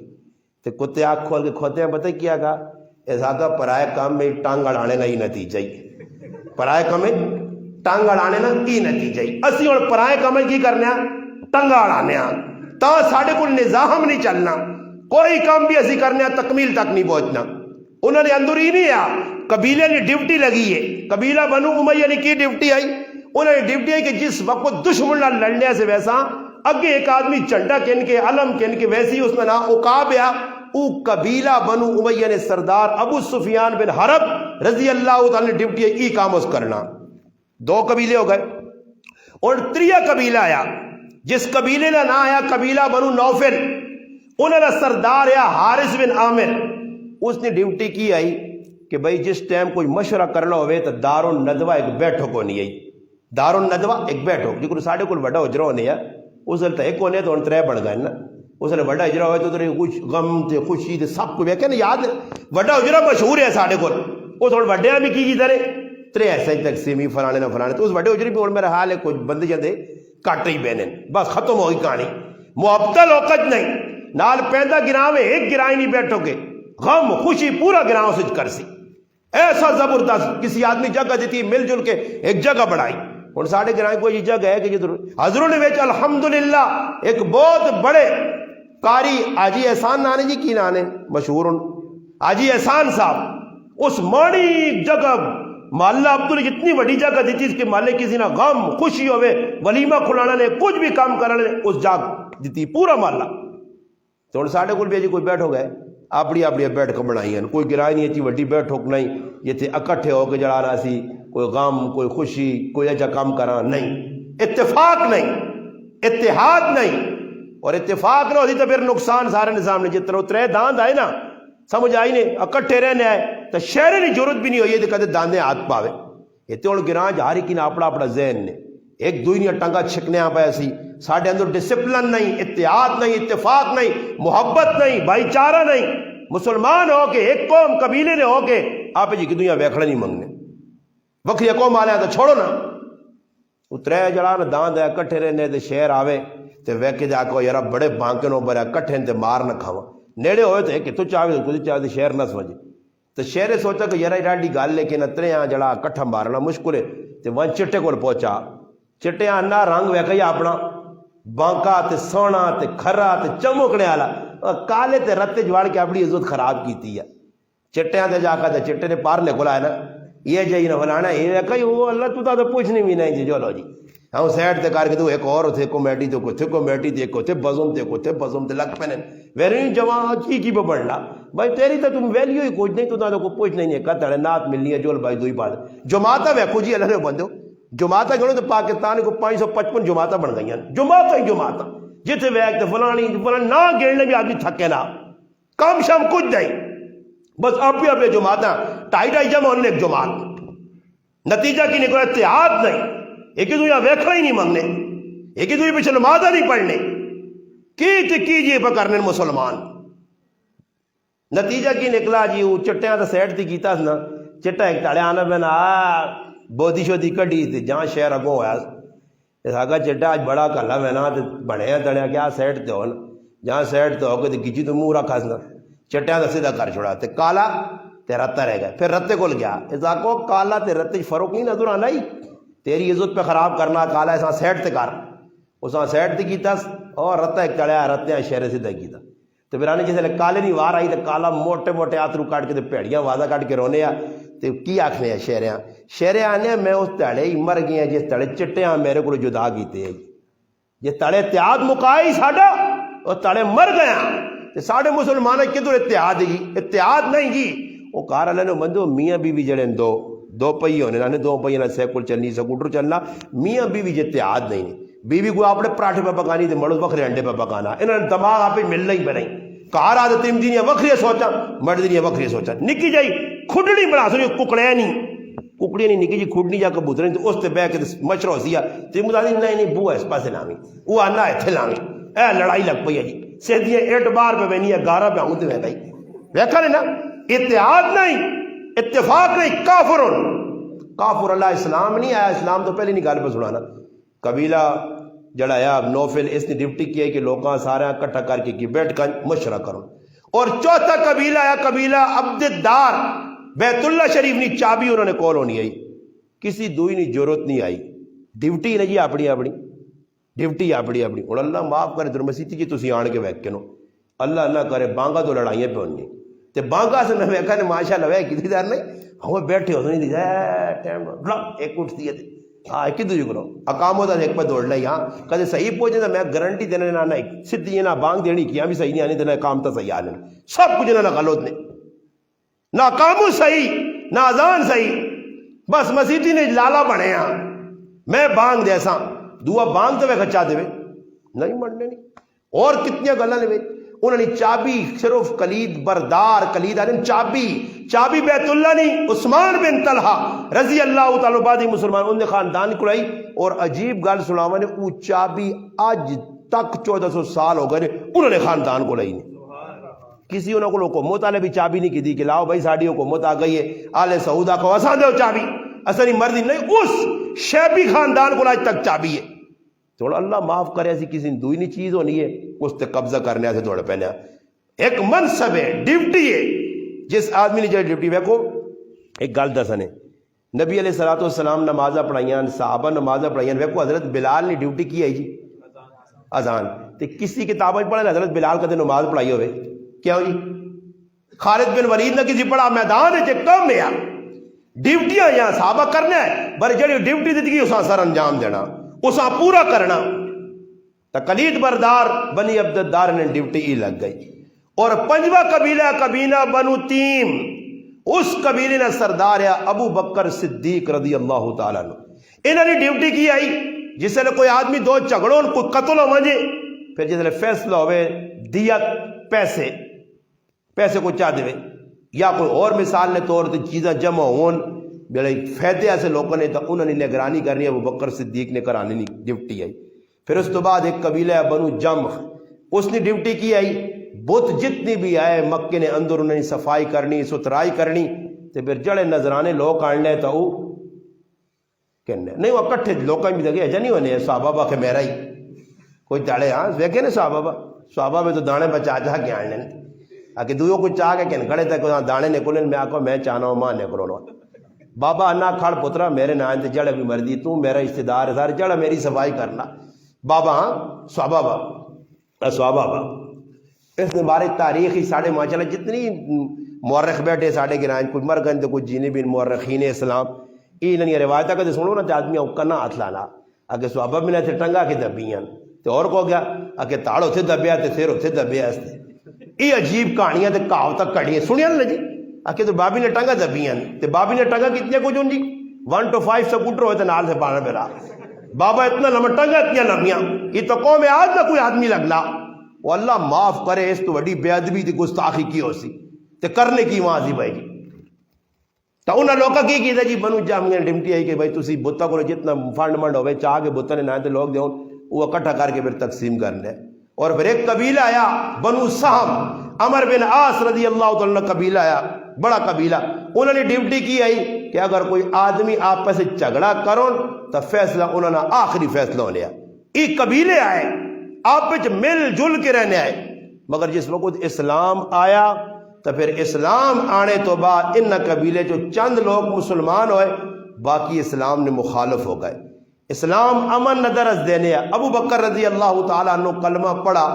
تو کتے آنکھ کھول کے کھوتے ہیں پتہ کیا کہا ایسا کا پرائے کام میں ٹانگ اڑانے نہ ہی نتیجہ ہی پرائے کام میں ٹانگ اڑانے نہ ہی نتیجہ ہی اسی اور پرائے کام میں کی کرنے ٹانگا اڑانے تا ساڑھے کو نظام نہیں چلنا کوئی کام بھی اسی کرنے تکمیل تک نہیں پہنچنا انہوں نے اندر ہی نہیں آ قبیلے کی ڈیوٹی لگی ہے. قبیلہ بنو امیہ نے کی ڈیوٹی آئی, انہوں نے ڈیوٹی آئی کہ جس وقت دشمن نہ لڑنے سے ویسا اگے ایک آدمی جھنڈا کن کے علم کن کے ویسی اس میں نہ عقاب آ او قبیلہ بنو امیہ نے سردار ابو سفیان بن حرب رضی اللہ تعالی نے ڈیوٹی ای کام اس کرنا. 2 قبیلے ہو گئے. اور 3 قبیلہ آیا, جس قبیلے کا نام آیا قبیلہ بنو نوفل, انہوں نے سردار آیا حارث بن عامر. اس نے ڈیوٹی کی آئی کہ بھائی جس ٹائم کوئی مشورہ کرنا ہوئے تو دار الندوہ ایک بیٹھک ہونی آئی. دار الندوہ ایک بیٹھک جی ساڑھے کو بڑا اجرا ہونے ہے, اس وقت ایک ہونے تو 3 بن گئے نا. اس نے بڑا اجرا ہوئے تو کچھ غم تے خوشی تے سب کو ویکھے نا یاد بڑا اجرا مشہور ہے ساڑھے کو. وہ تھوڑے بڑے بھی کی طرح 3 ایسے تقسیمی فلانے نہ فلانے. تو اس بڑے اجری بھی میرا حال ہے کچھ بندے جاندے کٹ ہی بہنے بس ختم ہوئی کہانی. محبت وقت نہیں نال پیندا گراں میں ایک گراں نہیں بیٹھو گے, غم خوشی پورا گراں سے کر سی. ایسا زبردست کسی آدمی جگہ دیتی مل جل کے ایک جگہ بڑھائی. اور ساڑھے گراں کوئی جگہ ہے کہ جدھر حضروں نے ویچ الحمدللہ ایک بہت بڑے قاری حاجی احسان نانے جی کی نانے مشہور حاجی احسان صاحب اس ماڑی جگہ محلہ عبداللہ نے جتنی بڑی جگہ دیتی اس کے محلے کسی نہ غم خوشی ہوئے ولیمہ کھلانا نے کچھ بھی کام کرنا نے اس جاگ دیتی پورا محلہ. تو ساڑھے کول بھی جی کوئی بیٹھو گئے اپنی اپنی بیٹھک بنائی ہیں, کوئی گرائے نہیں اتنی وڈی بیٹھک نہیں جتنے اکٹھے ہو کے جڑانا سی کوئی غم کوئی خوشی کوئی ایسا کام کرنا نہیں. اتفاق نہیں اتحاد نہیں, اور اتفاق نہ ہوتی تو پھر نقصان سارے نظام نے جتنا 3 داند آئے نا سمجھ آئی نے اکٹھے رہنے آئے تو شہرے کی ضرورت بھی نہیں ہوئی تو کدے داندے ہاتھ پاوے. اتنے ہوں گراں ہر کی اپنا اپنا ذہن نے ایک دوئی نے ٹنگا چھکنے پہ سی. ساڑھے اندر ڈسپلن نہیں اتحاد نہیں اتفاق نہیں محبت نہیں بھائی چارہ نہیں. مسلمان ہو کے ایک قوم قبیلے نے ہو کے آپ جی کی دنیا ویکھڑا نہیں منگنے وکری قوم آلے تو چھوڑو نا. وہ 3 جڑا نا داند ہے کٹھے رہنے تو شہر آوے تو ویکے جا کے یار بڑے بانکے نو برا کٹھے تے مار نہ کھاواں نیڑے ہوئے تو کتوں چاہے تو کچھ چاہے شہر نہ سمجھے. تو شہر سوچا کہ یار ڈاڈی گل ہے کہ نہ 3 جڑا کٹھا مارنا مشکل ہے. تو ون چٹے کو پہنچا چٹے انا رنگ ویکھیا اپنا بانکا تے سونا تے کھرا تے چمکنے والا کالے تے رتے جوڑ کے اپنی عزت خراب کیتی ہے. چٹیاں تے جا کے چٹے نے پارلے کھلا ہے نا یہ جی نہ فلانا یہ کہیں وہ اللہ تو پوچھنی بھی نہیں جی جو لو جی ہاں سیڈ تے کر کے تو ایک اور تھے کمیٹی تو کو تھے کمیٹی تے کو تھے بزم تے کو تھے بزم تے لگ پنے ویری جوان کی بڑھنا بھائی تیری تو تم ویلیو ہی کچھ نہیں تو کو پوچھ نہیں ہے کتڑے نات ملنی ہے جول بھائی دوئی بات جماعتہ ویکھو جی اللہ نے بندو جماعتہ گنو تو پاکستان کو 555 جماعتہ بن گئی ہیں جماعتہ ہی جماعتہ جتنے ویک تے فلانی نہ گیڑنے بھی آدمی تھکے نہ کم شام کچھ نہیں بس آپ اپنے جماعتیں 2.5 جمع ہونے ایک جماعت نتیجہ کی نکلا اتحاد نہیں ایک دوسرا ویکھنا ہی نہیں مانگنے ایک دوسرے پیچھے نمازہ نہیں پڑھنے کی جی کرنے مسلمان. نتیجہ کی نکلا جی وہ چٹیاں تو سیڈ تھی کیتا نا چٹا ایک تڑے آنا پہنا بودی شودی کڈی تھی جہاں شہر اگوں ہوا ساگا چٹا آج بڑا کلا میں نا بڑے تڑیا کیا سیڈ تے ہو نا جہاں سیڈ تے ہو کے گیچی تو منہ رکھا نا چٹیاں تو سیدھا کر چھوڑا تے کالا تے رتا رہ گیا پھر رتے کول گیا ایسا کو کالا تے رتے فرق نہیں نظر آنا ہی تیری عزت پہ خراب کرنا کالا ایسا سیڈ تے کر اساں سیڈ تے کیتا اور رتا ایک چڑھیا رتے شہر سیدھا کیتا تو پھر آنے جیسے کالے نہیں وار آئی تو کالا موٹے موٹے آترو کٹ کے پیڑیاں وازا کٹ کے رونے تو کی آخنے شہریں آنے میں اس تڑے ہی مر گیا جس تڑے چٹیاں میرے کو جدا کیتے جس تڑے اتحاد مکائی ساڈا وہ تڑے مر گیا تو ساڈے مسلمان کدھر اتحاد ہی اتحاد نہیں جی وہ کار اللہ نے بندو میاں بیوی جڑے دو پہیے ہونے نے 2 پہیے سائیکل چلنی سکوٹر چلنا میاں بیوی جی اتحاد نہیں بیوی کو اپنے پراٹھے پہ پکانی تو مرد بکرے انڈے پہ پکانا انہوں نے دماغ آپ ملنا ہی پہ نہیں کار آ تم دنیا وکری سوچا مرد دنیا وکری سوچا نکی جائی کھڈڑی بنا سو ککڑے نہیں ککڑی نہیں نکی جی کھڈنی جا کبوتر نہیں تو اس سے بہ کے مشرو سی تو مجھے نہیں بو اس پاسے لاوی وہ آنا اتنے لاوی اے لڑائی لگ پئی ہے جی سیدھیاں 8 بار پہ بہنی ہے 11 پہ آؤں تو ویکھا ہی ویکھا نہیں نا اتحاد نہیں اتفاق نہیں کافر اللہ اسلام نہیں آیا اسلام تو پہلے نہیں گل پہ سنانا قبیلہ جڑا ہے نوفل اس نے ڈیوٹی کی ہے کہ لوگاں سارے اکٹھا کر کے بیٹھ کر مشورہ کرو اور چوتھا قبیلہ ہے قبیلہ عبد الدار بیت اللہ شریف نی چابی انہوں نے کول ہونی آئی کسی دوئی نی ضرورت نہیں آئی ڈیوٹی نا جی اپنی ڈیوٹی اپنی اور اللہ معاف کرے در مسیح جی تسی آن کے ویک کے نو اللہ کرے بانگا تو لڑائیاں پہ ہونی تے بانگا سے میں کہنے ماشاءاللہ وے کسی دار نہیں ہو بیٹھے ہو نہیں دی ٹائم ایک اٹھتی ہے ہاں کدو جو کرو اقام ہوتا ایک پہ دوڑ لی ہاں کدے صحیح پہنچے تو میں گارنٹی دینے نہ سیدھی نہ بانگ دینی کیا بھی صحیح نہیں آنی دینا کام تو صحیح آنے سب کچھ نہ غلط نے نہ کامو صحیح نہ اذان صحیح بس مسیحی نے لالا بنے ہاں میں بانگ دیسا دعا بانگ تو میں کچا دے نہیں مننے نہیں اور کتنی گلاں نے انہوں نے چابی صرف کلید بردار کلید آنے چابی بیت اللہ نہیں عثمان بن طلحہ رضی اللہ تعالیٰ بعد مسلمان انہوں نے خاندان کو لائی اور عجیب گل سناوا نے وہ چابی آج تک 1400 سال ہو گئے انہوں نے خاندان کو لائی نہیں کسی انہوں کو حکومت والے بھی چابی نہیں کی دی کہ لاؤ بھائی ساڑی حکومت آ گئی ہے آل سعودہ کو اساں دو چابی اصلی مرضی نہیں اس شیبی خاندان کو آج تک چابی ہے تھوڑا اللہ معاف کرے ایسی کسی دوئی نہیں چیز ہونی ہے اس تے قبضہ کرنے سے تھوڑا پہنے ایک منصب ہے ڈیوٹی ہے جس آدمی نے جو ڈیوٹی ویکو ایک گل دسنے نبی علیہ الصلوۃ والسلام نمازاں پڑھائیاں صحابہ نمازاں پڑھائیاں ویکو حضرت بلال نے ڈیوٹی کی ہے جی اذان تے کسی کتابیں پڑھے حضرت بلال کدے نماز پڑھائی ہوئے کیا ہو جی خالد بن ولید نے کسی پڑھا میدان ہے کم ہے ڈیوٹیاں یہاں صحابہ کرنا ہے پر جڑی ڈیوٹی دیتی اس سر انجام دینا اسا پورا کرنا تقلید بردار بنی عبدالدار نے ڈیوٹی ہی لگ گئی اور پنجواں قبیلہ بنو تیم اس قبیلے نے سردار ہے ابو بکر صدیق رضی اللہ تعالیٰ عنہ انہوں نے ڈیوٹی کی آئی جس سے کوئی آدمی دو جھگڑوں کوئی قتل ہو مانجے پھر جس سے فیصلہ ہوئے دیت پیسے کو چاہ دے یا کوئی اور مثال نے طور تے چیزیں جمع ہون بڑے فائدے ایسے لوگوں نے تو انہوں نے نگرانی کرنی ہے ابو بکر صدیق نے کرانی نہیں ڈیوٹی آئی پھر اس تو بعد ایک قبیلہ ہے بنو جمح اس نے ڈیوٹی کی آئی بت جتنی بھی آئے مکے نے اندر انہوں نے صفائی کرنی ستھرائی کرنی تو پھر جڑے نظرانے لوگ آنے تو وہ کہنے نہیں وہ کٹھے لوگ بھی دگے ایجا نہیں ہونے صحابہ کہ میرا ہی کوئی داڑے ہاں دیکھے نا صحابہ میں تو دانے بچا چاہ کے آنے آکے دویوں کو چاہ کے کہنے کھڑے تک دانے نکلیں میں آکو میں چاہنا ہوں ماں نکلو بابا انا کھڑ پترا میرے نائن تے جڑے بھی مرضی تو میرا اشتدار ہے سارے جڑا میری صفائی کرنا بابا ہاں صحابہ اس نے بارے تاریخ ہی ساڑھے ماشاءاللہ جتنی مورخ بیٹھے ساڑھے گرائن کوئی مرگن تے کوئی جینے بھی مورخین اسلام انہیں روایتہ کہتے سنو نا تے آدمی اوکنا ہاتھ لانا اگر صحابہ میں نے تے ٹنگا کے دبیاں تے اور کو گیا اگر تاڑ ہوتے دبیا تے سیر ہوتے دبیا اس تے یہ عجیب کہانیاں تے کہاو تک کڑیاں سنیا نا جی آکے تو بابی نے ٹنگا دبیاں تے بابی نے ٹنگا کتنے کچھ ہوں جی 1 to 5 سکوٹر ہوئے تے نال سے پانا پہ رہا بابا اتنا لمبا ٹنگا اتنی لمبیاں یہ تو قوم آج نہ کوئی آدمی لگلا وہ اللہ معاف کرے اس تو بڑی بے ادبی تے گستاخی کی ہو سی تے کرنے کی وہاں سی بھائی جی تو انہاں لوگاں کی کیتا جی بنو جامعہ ڈمٹی آئی کہ بھائی تسی بتا کو جتنا فنڈ منڈ ہوئے چاہ کے بتا نے نہ تے لوگ دیون وہ اکٹھا کر کے پھر تقسیم کرنے اور پھر ایک قبیلہ آیا بنو سہم عمر بن عاص رضی اللہ تعالیٰ قبیلہ آیا بڑا قبیلہ انہوں نے ڈیوٹی کی آئی کہ اگر کوئی آدمی آپس سے جھگڑا کرو تو فیصلہ انہوں نے آخری فیصلہ ہو لیا یہ قبیلے آئے آپس مل جل کے رہنے آئے مگر جس وقت اسلام آیا تو پھر اسلام آنے تو بعد ان قبیلے جو چند لوگ مسلمان ہوئے باقی اسلام نے مخالف ہو گئے اسلام امن نہ درس دینے ابو بکر رضی اللہ تعالیٰ عنہ کلمہ پڑھا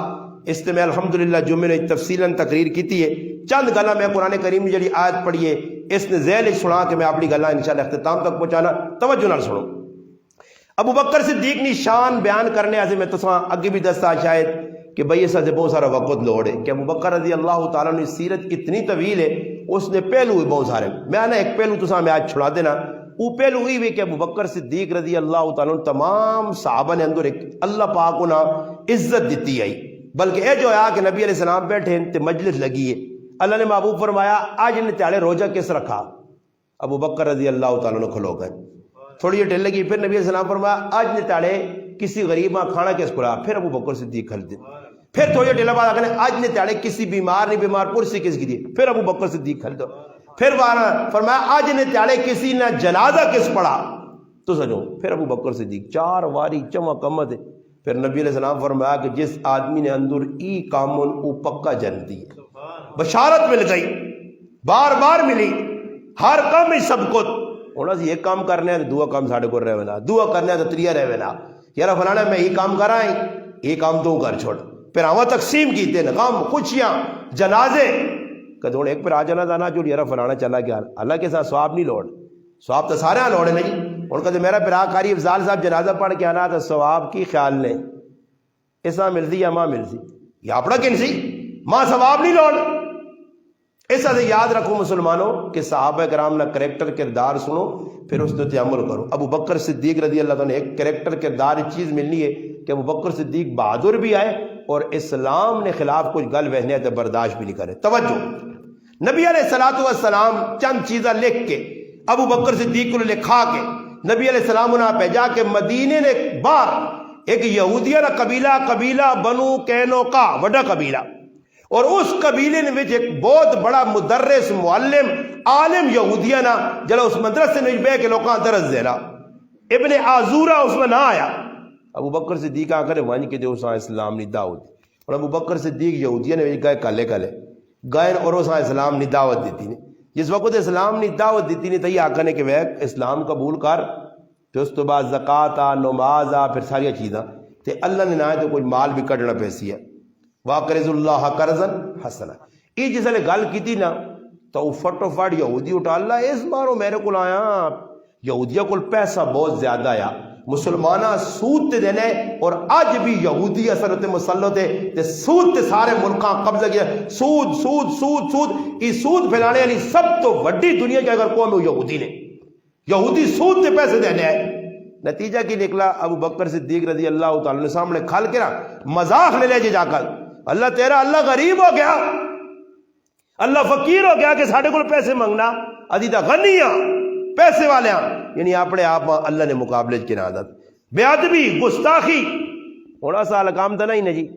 اس میں الحمدللہ جمعے نے تفصیلاً تقریر کیتی ہے چند گلا میں قرآن کریم جڑی آیت پڑھی ہے اس نے ذیل سنا کہ میں اپنی گلا انشاءاللہ اختتام تک پہنچانا توجہ نہ سنو ابو بکر صدیق کی شان بیان کرنے ایسے میں تساں اگے بھی دستا شاید کہ بھئی اس سے بہت سارا وقت لوڑ ہے کہ ابو بکر رضی اللہ تعالیٰ نے سیرت اتنی طویل ہے اس نے پہلو بھی بہت سارے میں نے ایک پہلو تساں میں آج چھڑا دینا وہ پہلو ہوئی بھی کہ ابو بکر صدیق رضی اللہ تعالیٰ تمام صحابہ نے اندر ایک اللہ پاک کو عزت دیتی آئی بلکہ اے جو آیا کہ نبی علیہ السلام بیٹھے تے مجلس لگی ہے اللہ نے محبوب فرمایا آج انہیں تیالے روجہ کس رکھا ابو بکر رضی اللہ تعالیٰ نے کھلو گئے تھوڑی یہ ٹھل لگی پھر نبی علیہ السلام فرمایا آج نے تیالے کسی غریب ماں کھانا کس کھلا پھر ابو بکر صدیق کھل دے پھر تھوڑی ٹھل بعد آگے آج نے تیالے کسی بیمار نہیں بیمار پرسی کس کی دی پھر ابو بکر صدیق کھل دو پھر فرمایا آج نے تیالے کسی نے جنازہ کس پڑھا تو سجو پھر ابو بکر صدیق 4 واری چمہ کمت ہے پھر نبی علیہ السلام فرمایا کہ جس آدمی نے اندر ای کامن او پکا جنتی ہے بشارت مل گئی بار بار ملی ہر کام ہی سب کو انہوں نے ایک کام کرنے ہیں دعا کام ساڑھے کو رہے نا دعا کرنے ہیں تو 3 رہے نا یارا فلانا میں یہ کام کر رہا ہوں یہ کام تو کر چھوڑ پھر ہم تقسیم کیتے نا غم خوشیاں جنازے کہ ہوں ایک پر آ جانا تھا نا جو یار فلانا چلا گیا اللہ کے ساتھ سواب نہیں لوڑ سواب تو سارے لوڑے نا جی ہوں کہتے میرا پھر قاری افضال صاحب جنازہ پڑھ کے آنا تو سواب کی خیال نے ایسا ملتی یا ماں ملتی یا اپنا کن سی ماں ثواب نہیں لوڑ ایسا سے یاد رکھو مسلمانوں کہ صحابہ کرام نہ کریکٹر کردار سنو پھر اس پہ عمل کرو. ابو بکر صدیق رضی اللہ عنہ ایک کریکٹر کردار چیز ملنی ہے کہ ابو بکر صدیق بہادر بھی آئے اور اسلام نے خلاف کچھ گل وہنے تو برداشت بھی نہیں کرے. توجہ نبی علیہ الصلوۃ والسلام چند چیزیں لکھ کے ابو بکر صدیق کو لکھا کے نبی علیہ السلام انہیں بھیجا کہ مدینے نے باہر ایک یہودیہ نا قبیلہ بنو کینوقا وڈا قبیلہ اور اس قبیلے نے ایک بہت بڑا مدرس معلم عالم یہودیہ نا جلا اس مدرسے میں بے کے لوکاں درس دینا ابن آزورہ اس میں نہ آیا. ابو بکر صدیق آ کر وانج کے دے اس اسلام نہیں دعوت اور ابو بکر صدیق یہودیہ نے گئے کلے گئے اور اس اسلام نہیں دعوت دیتی نہیں جس وقت اسلام نہیں دعوت دیتی نہیں تو یہ آکھنے کے وہ اسلام قبول کر تو اس تو بعد زکات آ نماز آ پھر ساری چیزاں تے اللہ نے نہ تو کوئی مال بھی کٹنا پیسی ہے واقرض اللہ قرضا حسنا یہ جس نے گل کی نا تو فٹو فٹ یہودی اٹھا اللہ اس مارو میرے کو آیا یہودیہ کو پیسہ بہت زیادہ آیا مسلمانہ سود تے دینے اور اج بھی یہودی اثر تے مسلط ہے تے سود تے سارے ملکاں قبضہ کیا سود یہ سود پھیلانے والی سب تو وڈی دنیا کی اگر قوم یہودی نے یہودی سود تے پیسے دینے آئے. نتیجہ کی نکلا ابو بکر صدیق رضی اللہ تعالیٰ نے سامنے کھل کے نا مذاق لے لے جا کر اللہ تیرا اللہ غریب ہو گیا اللہ فقیر ہو گیا کہ ساڑھے کو پیسے منگنا ادیدہ غنیاں پیسے والے ہیں یعنی اپنے آپ اللہ نے مقابلے کی عادت بے ادبی گستاخی ہونا سال کام تھا نہیں جی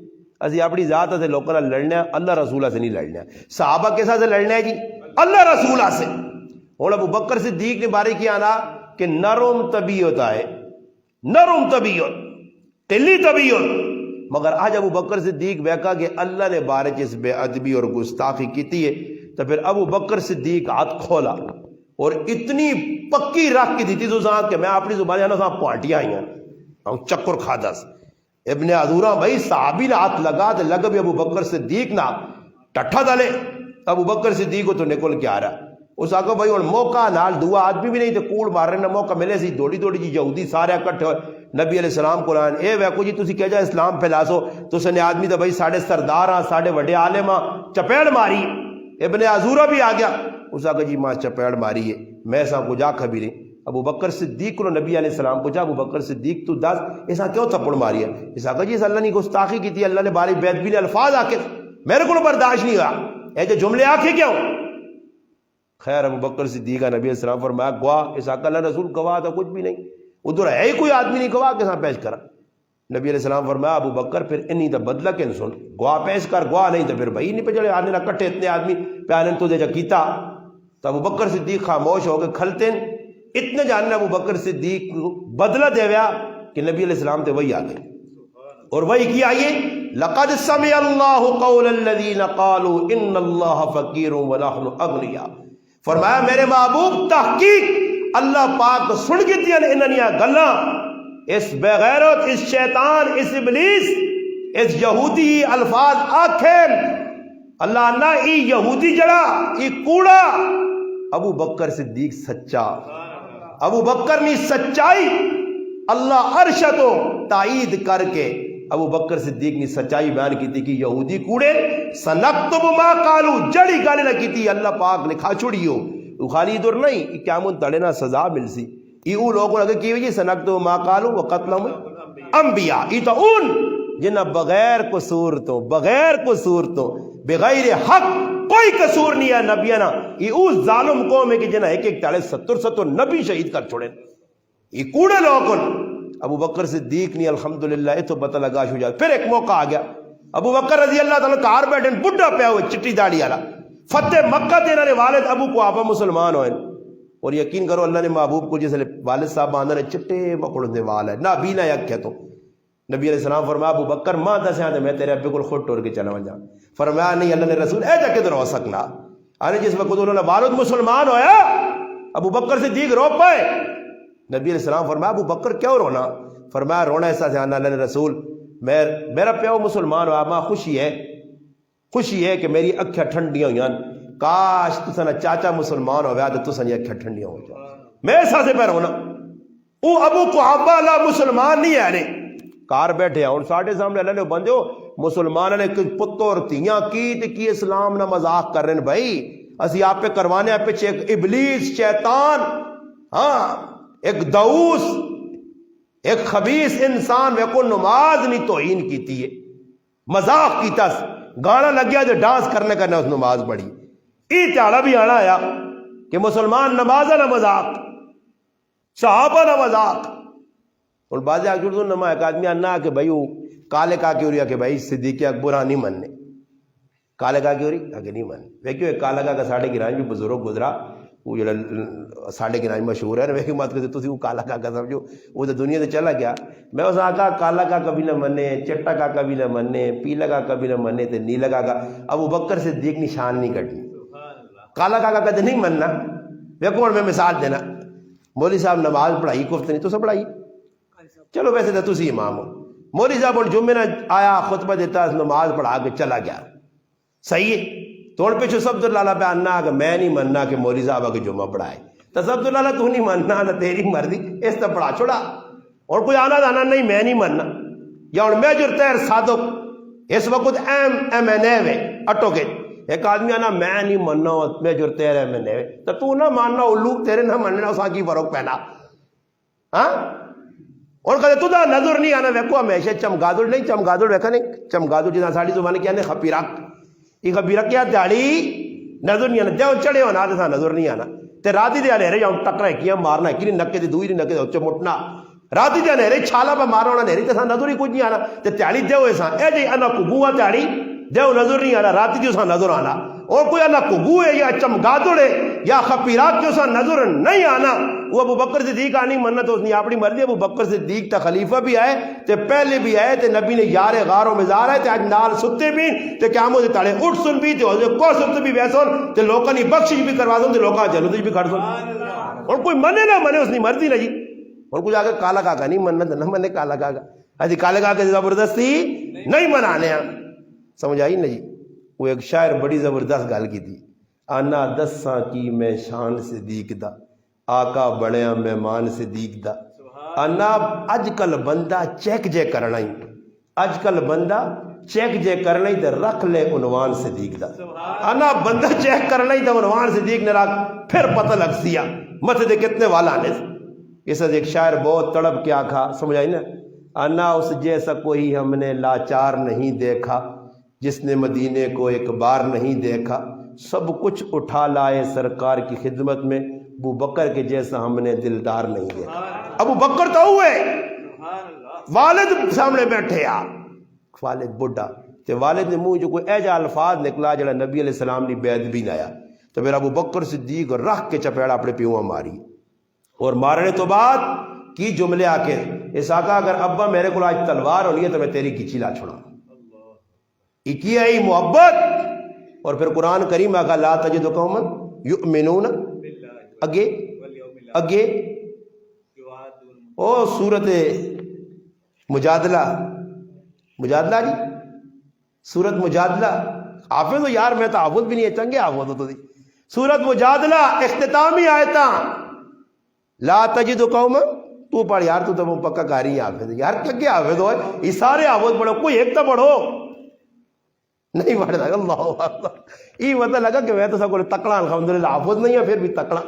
اسی اپنی ذات سے لوگوں نے لڑنا اللہ رسولہ سے نہیں لڑنا صحابہ کے ساتھ لڑنا ہے جی اللہ رسولہ سے. اور ابو بکر صدیق نے بارے کیا نا کہ نرم طبیعت ہے نرم طبیعت تلی طبیعت مگر آج ابو بکر صدیق بیکا کہ اللہ نے بارے اس بے ادبی اور گستاخی کی ہے تو پھر ابو بکر صدیق ہاتھ کھولا اور اتنی پکی رکھ کی دیتی تو کہ میں اپنی زبان جانا صاحب پارٹیاں آئی ہیں چکر کھادا ابن عذورہ بھائی صحابی نے ہاتھ لگا تو لگ بھی ابو بکر صدیق نہ ٹٹھا دلے ابو بکر صدیق کو تو نکل کے آ رہا اس آگے بھائی اور موقع نال دعا آدمی بھی نہیں تو کوڑ مار رہے موقع ملے سی دوڑی جی یہودی سارے اکٹھے ہوئے نبی علیہ السلام کو لائن اے ویکو جی تسی کہہ جا اسلام پھیلاسو تو سنے آدمی تو بھائی ساڑھے سردار ہاں ساڑھے وڈے عالم ہاں چپیڑ ماری ابن عذورہ بھی آ گیا اس آگے جی ماں چپیڑ ماری ہے میں ایسا کو جا کبھی نہیں ابو بکر صدیق کو نبی علیہ السلام کو جا ابو بکر صدیق تو دس ایسا کیوں تھپڑ ماری ہے اس آگے جی اللہ نے گستاخی کی تھی اللہ نے باری بیت بھی نے الفاظ آ کے میرے کو برداشت نہیں ہوا اے جو جملے آکھے کیوں. خیر ابو بکر صدیق نبی علیہ السلام فرمایا گواہ اس آقا اللہ رسول گواہ تو کچھ بھی نہیں ادھر ہے ہی کوئی آدمی نہیں گواہ کے ساتھ پیش کرا. نبی علیہ السلام فرمایا ابو بکر پھر انہی تو بدلہ کے سن گواہ پیش کر گواہ نہیں تو پھر بھائی نہیں پہ چلے آنے نہ کٹھے اتنے آدمی پہ آنے تو دے جا کیتا تو ابو بکر صدیق خاموش ہو کے کھلتے اتنے جاننے ابو بکر صدیق بدلہ دے ویا کہ نبی علیہ السلام تے وہی آ گئے اور وہی کی آئیے لقد سمع اللہ قول الذین قالوا ان اللہ فقیر ونحن اغنیاء. فرمایا میرے محبوب تحقیق اللہ پاک سن کے دیا نے انہاں گلاں اس بے غیرت اس شیطان اس ابلیس اس یہودی الفاظ آکھیں اللہ نہ ای یہودی جڑا ای کوڑا ابو بکر صدیق سچا ابو بکر نے سچائی اللہ ارشدو تائید کر کے ابو بکر صدیق نے سچائی بیان کی تھی کہ یہودی کوڑے سنکتب ما قالو جڑی گالی نہ کی تھی اللہ پاک لکھا چھوڑیو وہ خالی ادھر نہیں قیامت تڑے نہ سزا مل سی یہ لوگوں نے کی وجہ سنکتب ما قالو وقتلہم انبیاء یہ تو ان جنہ بغیر قصور تو بغیر حق کوئی قصور نہیں ہے نبینا یہ اس ظالم قوم ہے کہ جنہ ایک تاڑے 70 نبی شہید کر چھوڑے یہ کوڑے لوگوں. ابو بکر صدیق نے الحمدللہ یہ تو پتہ لگا شو جائے. پھر ایک موقع آ گیا ابو بکر رضی اللہ تعالیٰ کار بیٹھے بڈھا پیا ہوئے چٹی داڑھی والا فتح مکہ تے انہوں نے والد ابو کو آپا مسلمان ہوئے اور یقین کرو اللہ نے محبوب کو جیسے والد صاحب باندھا نے چٹے مکڑنے والا ہے نہ بھی نہ یک ہے تو نبی علیہ السلام فرمایا ابو بکر ماں دس آتے میں تیرے ابے کو خود ٹور کے چلا جا. فرمایا نہیں اللہ نے رسول اے جا کدھر ہو سکنا آنے جس وقت انہوں نے والد مسلمان ہویا ابو بکر صدیق رو پائے. نبی علیہ السلام فرمایا ابو بکر کیوں رونا؟ فرمایا رونا ایسا سے اللہ نے رسول میرا پیو مسلمان ہوا ماں خوشی ہے کہ میری اکھیں ٹھنڈیاں ہوئی کاش تسا چاچا مسلمان ہویا تو تسا یہ ٹھنڈیاں ہو جاؤ میں ساسے پہ رونا او ابو قحافہ اللہ مسلمان نہیں ہے کار بیٹھے ہوں ساڑھے سامنے اللہ نے بندے ہو مسلمان نے پتر تیاں کی اسلام نہ مذاق کر رہے ہیں بھائی اسی آپ پہ کروانے آپ پیچھے ایک ابلیس شیطان ہاں ایک دعوس ایک خبیث انسان وے کو نماز نہیں توہین کیتی ہے مذاق کیتا گانا لگ گیا جو ڈانس کرنے کرنے اس نماز پڑھی ای تیارا بھی آنا آیا کہ مسلمان نماز نہ مذاق صحابہ نہ مذاق اور بعض آگے نما ایک آدمی آنا کہ بھائی کالے کا کی ہو رہی ہے کہ بھائی صدیق اکبر نہیں مننے کالے کا کی ہو رہی آگے نہیں مننے ویکیو ایک کالا کا ساڑھے گرائیں بھی بزرگ گزرا وہ جڑا ساڑھے گرائیں مشہور ہے ویکھی مات کرتے تسی وہ کالا کا سمجھو وہ تو دنیا سے چلا گیا میں اس آقا کالا کا کبھی نہ مننے چٹا کا کبھی نہ مننے پیلا کا کبھی نہ مننے تے نیلا کا ابو بکر صدیق نشان نہیں کٹنی کالا کا کہتے نہیں مننا ویکو میں مثال دینا مولوی صاحب نماز پڑھائی کفت نہیں تو سب پڑھائی چلو ویسے تو تسی امام ہو مولوی صاحب اور جمعے نہ آیا خطبہ دیتا نماز پڑھا کے چلا گیا صحیح ہے توڑ پہ چھو سبد اللہ پہ آنا کہ میں نہیں مننا کہ مولوی صاحب آگے جمعہ پڑھائے تو سبد اللہ تو نہیں مننا نہ تیری مرضی اس طرح پڑھا چھوڑا اور کوئی آنا دانا نہیں میں نہیں مننا یا اور میں جرتا ہے صادق اس وقت ایم این اے اٹو کے ایک آدمی آنا میں نہیں مننا میں جرتے رہے میں نے تو نہ ماننا الوگ تیرے نہ مننا اس کی فروغ پہنا ہاں اور کہتے تو دا نظر نہیں آنا ویکو ہمیشہ چمگادڑ نہیں چمگادڑ ویکھا نہیں چمگادڑ جنا ساڑی زبانی کیا نے خپیرک یہ خپیرک کیا دیاڑی نظر نہیں آنا دیو چڑے ہونا تھا نظر نہیں آنا تے راتی دے آنے رہے جاؤں ٹکرا کیا مارنا کی نکے دے دوئی نکے دے اچھے مٹنا راتی دے آنے رہے چھالا پہ مارنا ہونا نہیں تے نظر ہی کچھ نہیں آنا تے تیاڑی دیو ایسا اے جی انا کگوہ تیاڑی دیو نظر نہیں آنا راتی دیو سا نظر آنا اور کوئی انا کگوہ ہے یا چمگادڑ ہے یا خپیرک دیو سا نظر نہیں آنا وہ ابو بکر صدیق آنی مننا تو اس نے اپنی مرضی ابو بکر صدیق تا خلیفہ بھی آئے تے پہلے بھی آئے تے نبی نے یار غاروں مزار آئے تے آج نال ستے بھی تے قیامت دے تاڑے اٹھ سن بھی تے حضرت کو ستے بھی ویسون تے لوکاں نے بخشش بھی کروا دوں تے لوکاں جنت بھی کھڑ سن اور کوئی منے نہ منے اس نے مرضی نہیں اور کچھ آگے کالا کاکا نہیں مننا تے نہ منے کالا کاکا اجی کالے کاکا زبردستی نہیں منانے ہیں سمجھ آئی نہیں وہ ایک شاعر بڑی زبردست گل کی تھی آنا دساں کی میں شان صدیق دا آقا بڑیا مہمان صدیق دا انا اج کل بندہ چیک جے کرنا ہی اج کل بندہ چیک جے کرنا ہی تے رکھ لے عنوان صدیق دا انا بندہ چیک کرنا ہی تے عنوان صدیق نے رکھ پھر پتہ لگ سیا مت دے کتنے والا آنے اس ایک شاعر بہت تڑپ کے آکھا سمجھ آئی نا انا اس جیسا کوئی ہم نے لاچار نہیں دیکھا جس نے مدینے کو ایک بار نہیں دیکھا سب کچھ اٹھا لائے سرکار کی خدمت میں ابو بکر کے جیسا ہم نے دلدار نہیں دیکھا ابو بکر تو ہوئے والد سامنے بیٹھے والد بڑھا تے والد نے منہ جو کوئی ایجا الفاظ نکلا جڑا نبی علیہ السلام نے بیعت بھی نایا تو پھر ابو بکر صدیق رکھ کے چپیڑا اپنے پیواں ماری اور مارنے تو بعد کی جملے آ کے اس آقا اگر ابا میرے کو آج تلوار ہونی ہے تو میں تیری کچی لا چھوڑا کی آئی محبت اور پھر قرآن کریم آقا لا تجد قوما یؤمنون اگے او سورت مجادلہ جی سورت مجادلہ حافظ ہو یار میں تو حافظ بھی نہیں ہے چنگے حافظ ہو تو دی سورت مجادلہ اختتامی آیتا لا تجد قوما تو پڑھ یار تو پکا کاری حافظ یار چنگے حافظ ہو یہ سارے حافظ پڑھو کوئی ایک تو پڑھو نہیں پڑھتا اللہ اکبر یہ مطلب لگا کہ میں تو سب کو تکڑا الحمدللہ حافظ نہیں ہے پھر بھی تکڑا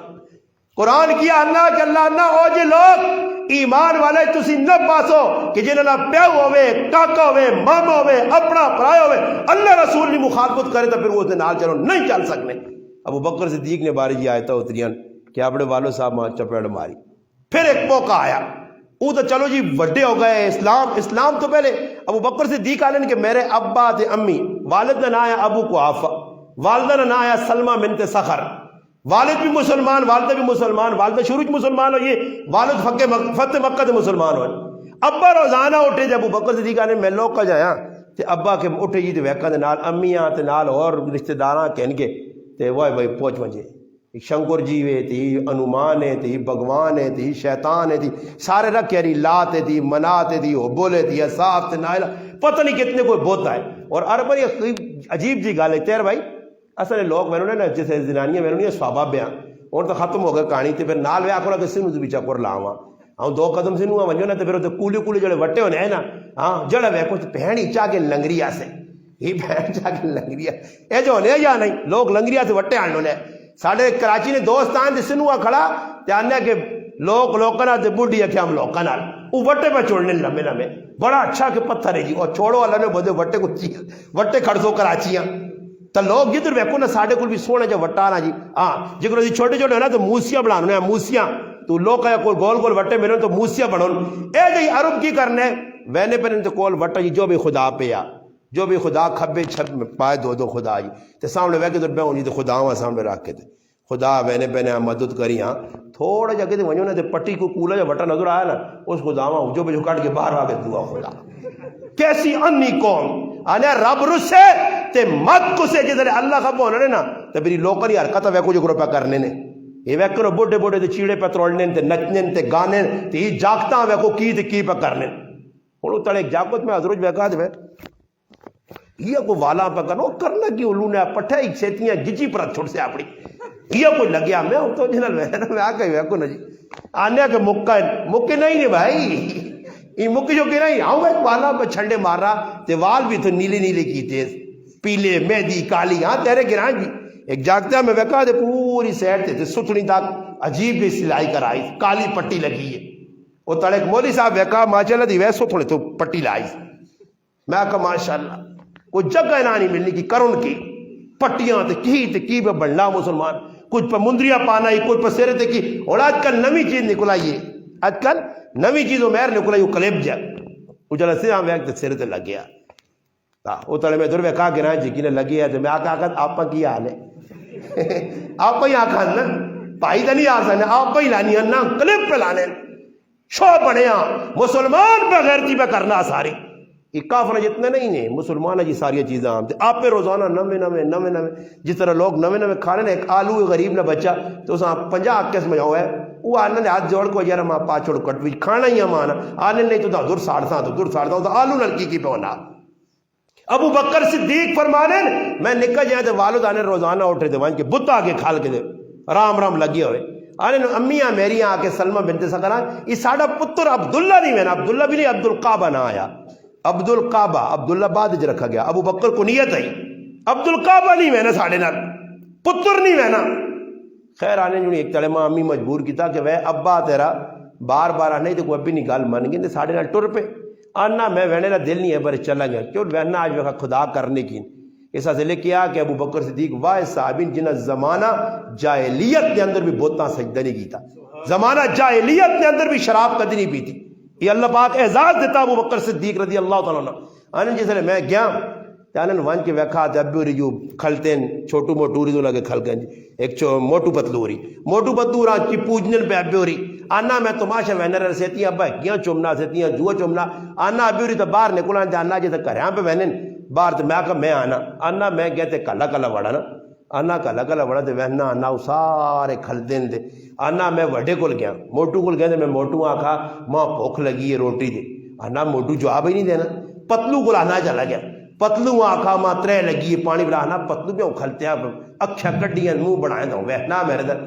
قرآن کیا اللہ جلا نہ ہو جی لوگ ایمان والے تسی نہ پاسو کہ جنہوں نے پیو ہوئے کاکا ہوئے ماما ہوئے اپنا پرائے ہوئے اللہ رسول نے مخالفت کرے تو پھر وہ نال چلو نہیں چل سکنے ابو بکر صدیق نے باری جی آیتا اتریاں کہ اپنے والو صاحب ماں چپیڑ ماری پھر ایک موقع آیا وہ تو چلو جی وڈے ہو گئے اسلام تو پہلے ابو بکر صدیق آلن کہ میرے ابا تے امی والد نے آیا ابو قحافہ والدہ نے آیا سلمہ بنت سخر والد بھی مسلمان والدہ بھی مسلمان والدہ شروع مسلمان ہو یہ والد فتح مکہ تے مسلمان ہوئے ابا روزانہ اٹھے جب ابو بکر صدیق آنے میں لوگ کا جایا تے ابا کے اٹھے جی تے ویکا دے نال امیاں تے نال اور رشتہ داراں کہن کے تے وائے پہنچ وجے شنکر جی وے تی انومان ہے تی بھگوان ہے تی شیطان ہے تی سارے رکھ یعنی لات ہے تی منات ہے تی حبول ہے تی اصاف تے نائلہ پتہ نہیں کتنے کوئی بہت ہے اور عرب یہ عجیب جی گال ہے تیر بھائی اصل لوگ میں نا جیسے زنانیاں میں سوابا بیاں اور تو ختم ہو گیا کہانی تے پھر نال ویا کھولا کہ سنوں تو بچا کر لاواں ہوں 2 قدم سنوں ونجو نا تے پھر کولی کولی جڑے وٹے ہونے ہیں نا ہاں جڑا وے کچھ بہن ہی چاہ کے لنگریا سے یہ بہن چاہ کے لنگریا اے جو ہونے یا نہیں لوگ لنگریا سے وٹے آن لونے ساڑھے کراچی نے دوستان دے سنوں کھڑا تے آنے کہ لوگ لوکنا تے بوڑھی اکھے ہم لوکنا وہ وٹے پہ چھوڑنے لمبے لمبے بڑا اچھا کہ پتھر ہے جی اور چھوڑو اللہ نے بودے وٹے کو وٹے کھڑسو کراچیاں تو لوگ جدھر ویکو نا ساڑھے کو بھی سونے جا وٹانا جی ہاں جگر جی چھوٹے چھوٹے نا تو موسیاں بڑھانے ہیں موسیاں تو لوگ کہا کوئی گول گول وٹے میرے تو موسیاں بڑھون اے جی عرب کی کرنے وینے پر انتے کول وٹا جی جو بھی خدا پہ آ جو بھی خدا کھبے چھپ میں پائے دو خدا جی تے سامنے ویکے در بے ہونی تو خدا ہوا سامنے رکھ کے تے خدا وینے پہنے مدد کری ہاں تھوڑا جا کے تے ونجو نا تے پٹی کو کولا جا وٹا نظر آیا نا اس خدا ہوا جو بھی کٹ کے باہر آگے دعا خدا کیسی انی قوم آنے رب رسے تے مت کسے جدھر اللہ خبو ہونے نا تے میری لوکری حرکت ویکو جو گروپا کرنے نے یہ ویکو بوڑھے بوڑھے تے چیڑے پہ تروڑنے تے نچنے تے گانے تے یہ جاگتا ویکو کی پہ کرنے انہوں تڑے ایک جاگت میں حضرت ویکا دے یہ کو والا پہ کرنا کی علو نے پٹھے ایک سیتیاں گجی پر چھوڑ سے اپنی یہ کوئی لگیا میں ہوں تو جنل میں آ گئی ویکو نا جی آنے کے مکے نہیں بھائی یہ مکی جو کہ نہیں آؤں گا والا پہ چھنڈے مار رہا تے وال بھی تو نیلے نیلے کی تیز پیلے مہندی کالی ہاں تیرے گرائیں جی ایک جاگتا میں ویکا دے پوری سیٹ تے ستنی تک عجیب بھی سلائی کرائی کالی پٹی لگی ہے وہ تڑے ایک مولی صاحب ویکا ماشاءاللہ دی ویسو تھوڑے تو پٹی لائی میں کہا ماشاءاللہ کوئی جگہ نہ نہیں ملنی کی کرن کی پٹیاں تے کی پہ بڑھنا مسلمان کچھ پہ مندریاں پانا ہی کچھ پہ سیرے تے کی اور آج کل نوی چیز نکل آئی ہے آج کل نوی چیزوں مہر نکل آئی وہ کلیب جا وہ جلے سے ہم ویک تے سیرے تے لگ گیا وہ تڑے میں دور ویکا گرائیں جی کی نے لگی ہے تو میں آکا آپ پا کی حال ہے آپ پا ہی آکا نا پائی تا نہیں آ سکنے آپ پا ہی لانی ہے نا کلیب پہ لانے شو پڑھے ہاں مسلمان پہ غیرتی پہ کرنا ساری یہ کافر جتنے نہیں ہیں مسلمان جی ساری چیزیں عام تھے آپ پہ روزانہ نوے جس طرح لوگ نوے کھانے نے ایک آلو غریب نہ بچا تو اس 50 قسم میں جاؤ ہے وہ آنے نے ہاتھ جوڑ کو یار ماں پاچھوڑ کٹ بھی کھانا ہی ہمانا آنے نہیں تو دور ساڑھتا تو آلو نلکی کی پہ ہونا ابو بکر صدیق فرمانے میں نکل جائے تو والد آنے روزانہ اٹھے تھے وہاں کے بت آگے کھال کے دے رام لگے ہوئے آنے امیاں میری آ کے سلمہ بنت سکران یہ ساڑھا پتر عبداللہ نہیں میں عبداللہ بھی نہیں عبدالقعبہ نہ آیا عبدالقعبہ عبداللہ بعد اج رکھا گیا ابو بکر کو نیت ہے عبدالقعبہ نہیں میں نا ساڑھے نال پتر نہیں میں نا خیر آنے جو ایک تڑے ماں امی مجبور کی تھا کہ وہ ابا تیرا بار نہیں تو کوئی ابھی نہیں گال من گئے ساڑھے نال ٹر پہ آنا میں وہنے نا دل نہیں ہے پر چلا گیا کیوں وہنا آج وقت خدا کرنے کی ایسا سے لے کیا کہ ابو بکر صدیق واہ صحابین جنہ زمانہ جاہلیت کے اندر بھی بوتنا سجدہ نہیں کی تھا زمانہ جاہلیت کے اندر بھی شراب کدی نہیں پی تھی یہ اللہ پاک اعزاز دیتا ابو بکر صدیق رضی اللہ تعالیٰ عنہ آنے جیسے میں گیا آنن وان کے ویکھا تے ابو ری جو کھلتے چھوٹو موٹو ری تو لگے کھل گئے ایک موٹو پتلوری کی پوجنن پہ ابو ری آنا میں تماشا وینر سیتی ابا کیاں چومنا سیتی جو چومنا آنا ابو ری تو باہر نکلا آنا جیسے کریاں پہ وینن باہر تو میں کہا میں آنا میں گیا تے کلا وڑا نا آنا کلا وڑا تے وہنا آنا سارے کھلتے دے آنا میں وڈے کول گیا موٹو کول گیا میں موٹو آکھا ماں بھوک لگی ہے روٹی دے آنا موٹو جواب ہی نہیں دینا پتلو کول آنا چلا گیا پتلو آکھا ماں ترے لگی ہے پانی بڑا آنا پتلو پہ کھلتے ہیں اکھا کڈیاں منہ بڑھائیں دوں وہنا میرے در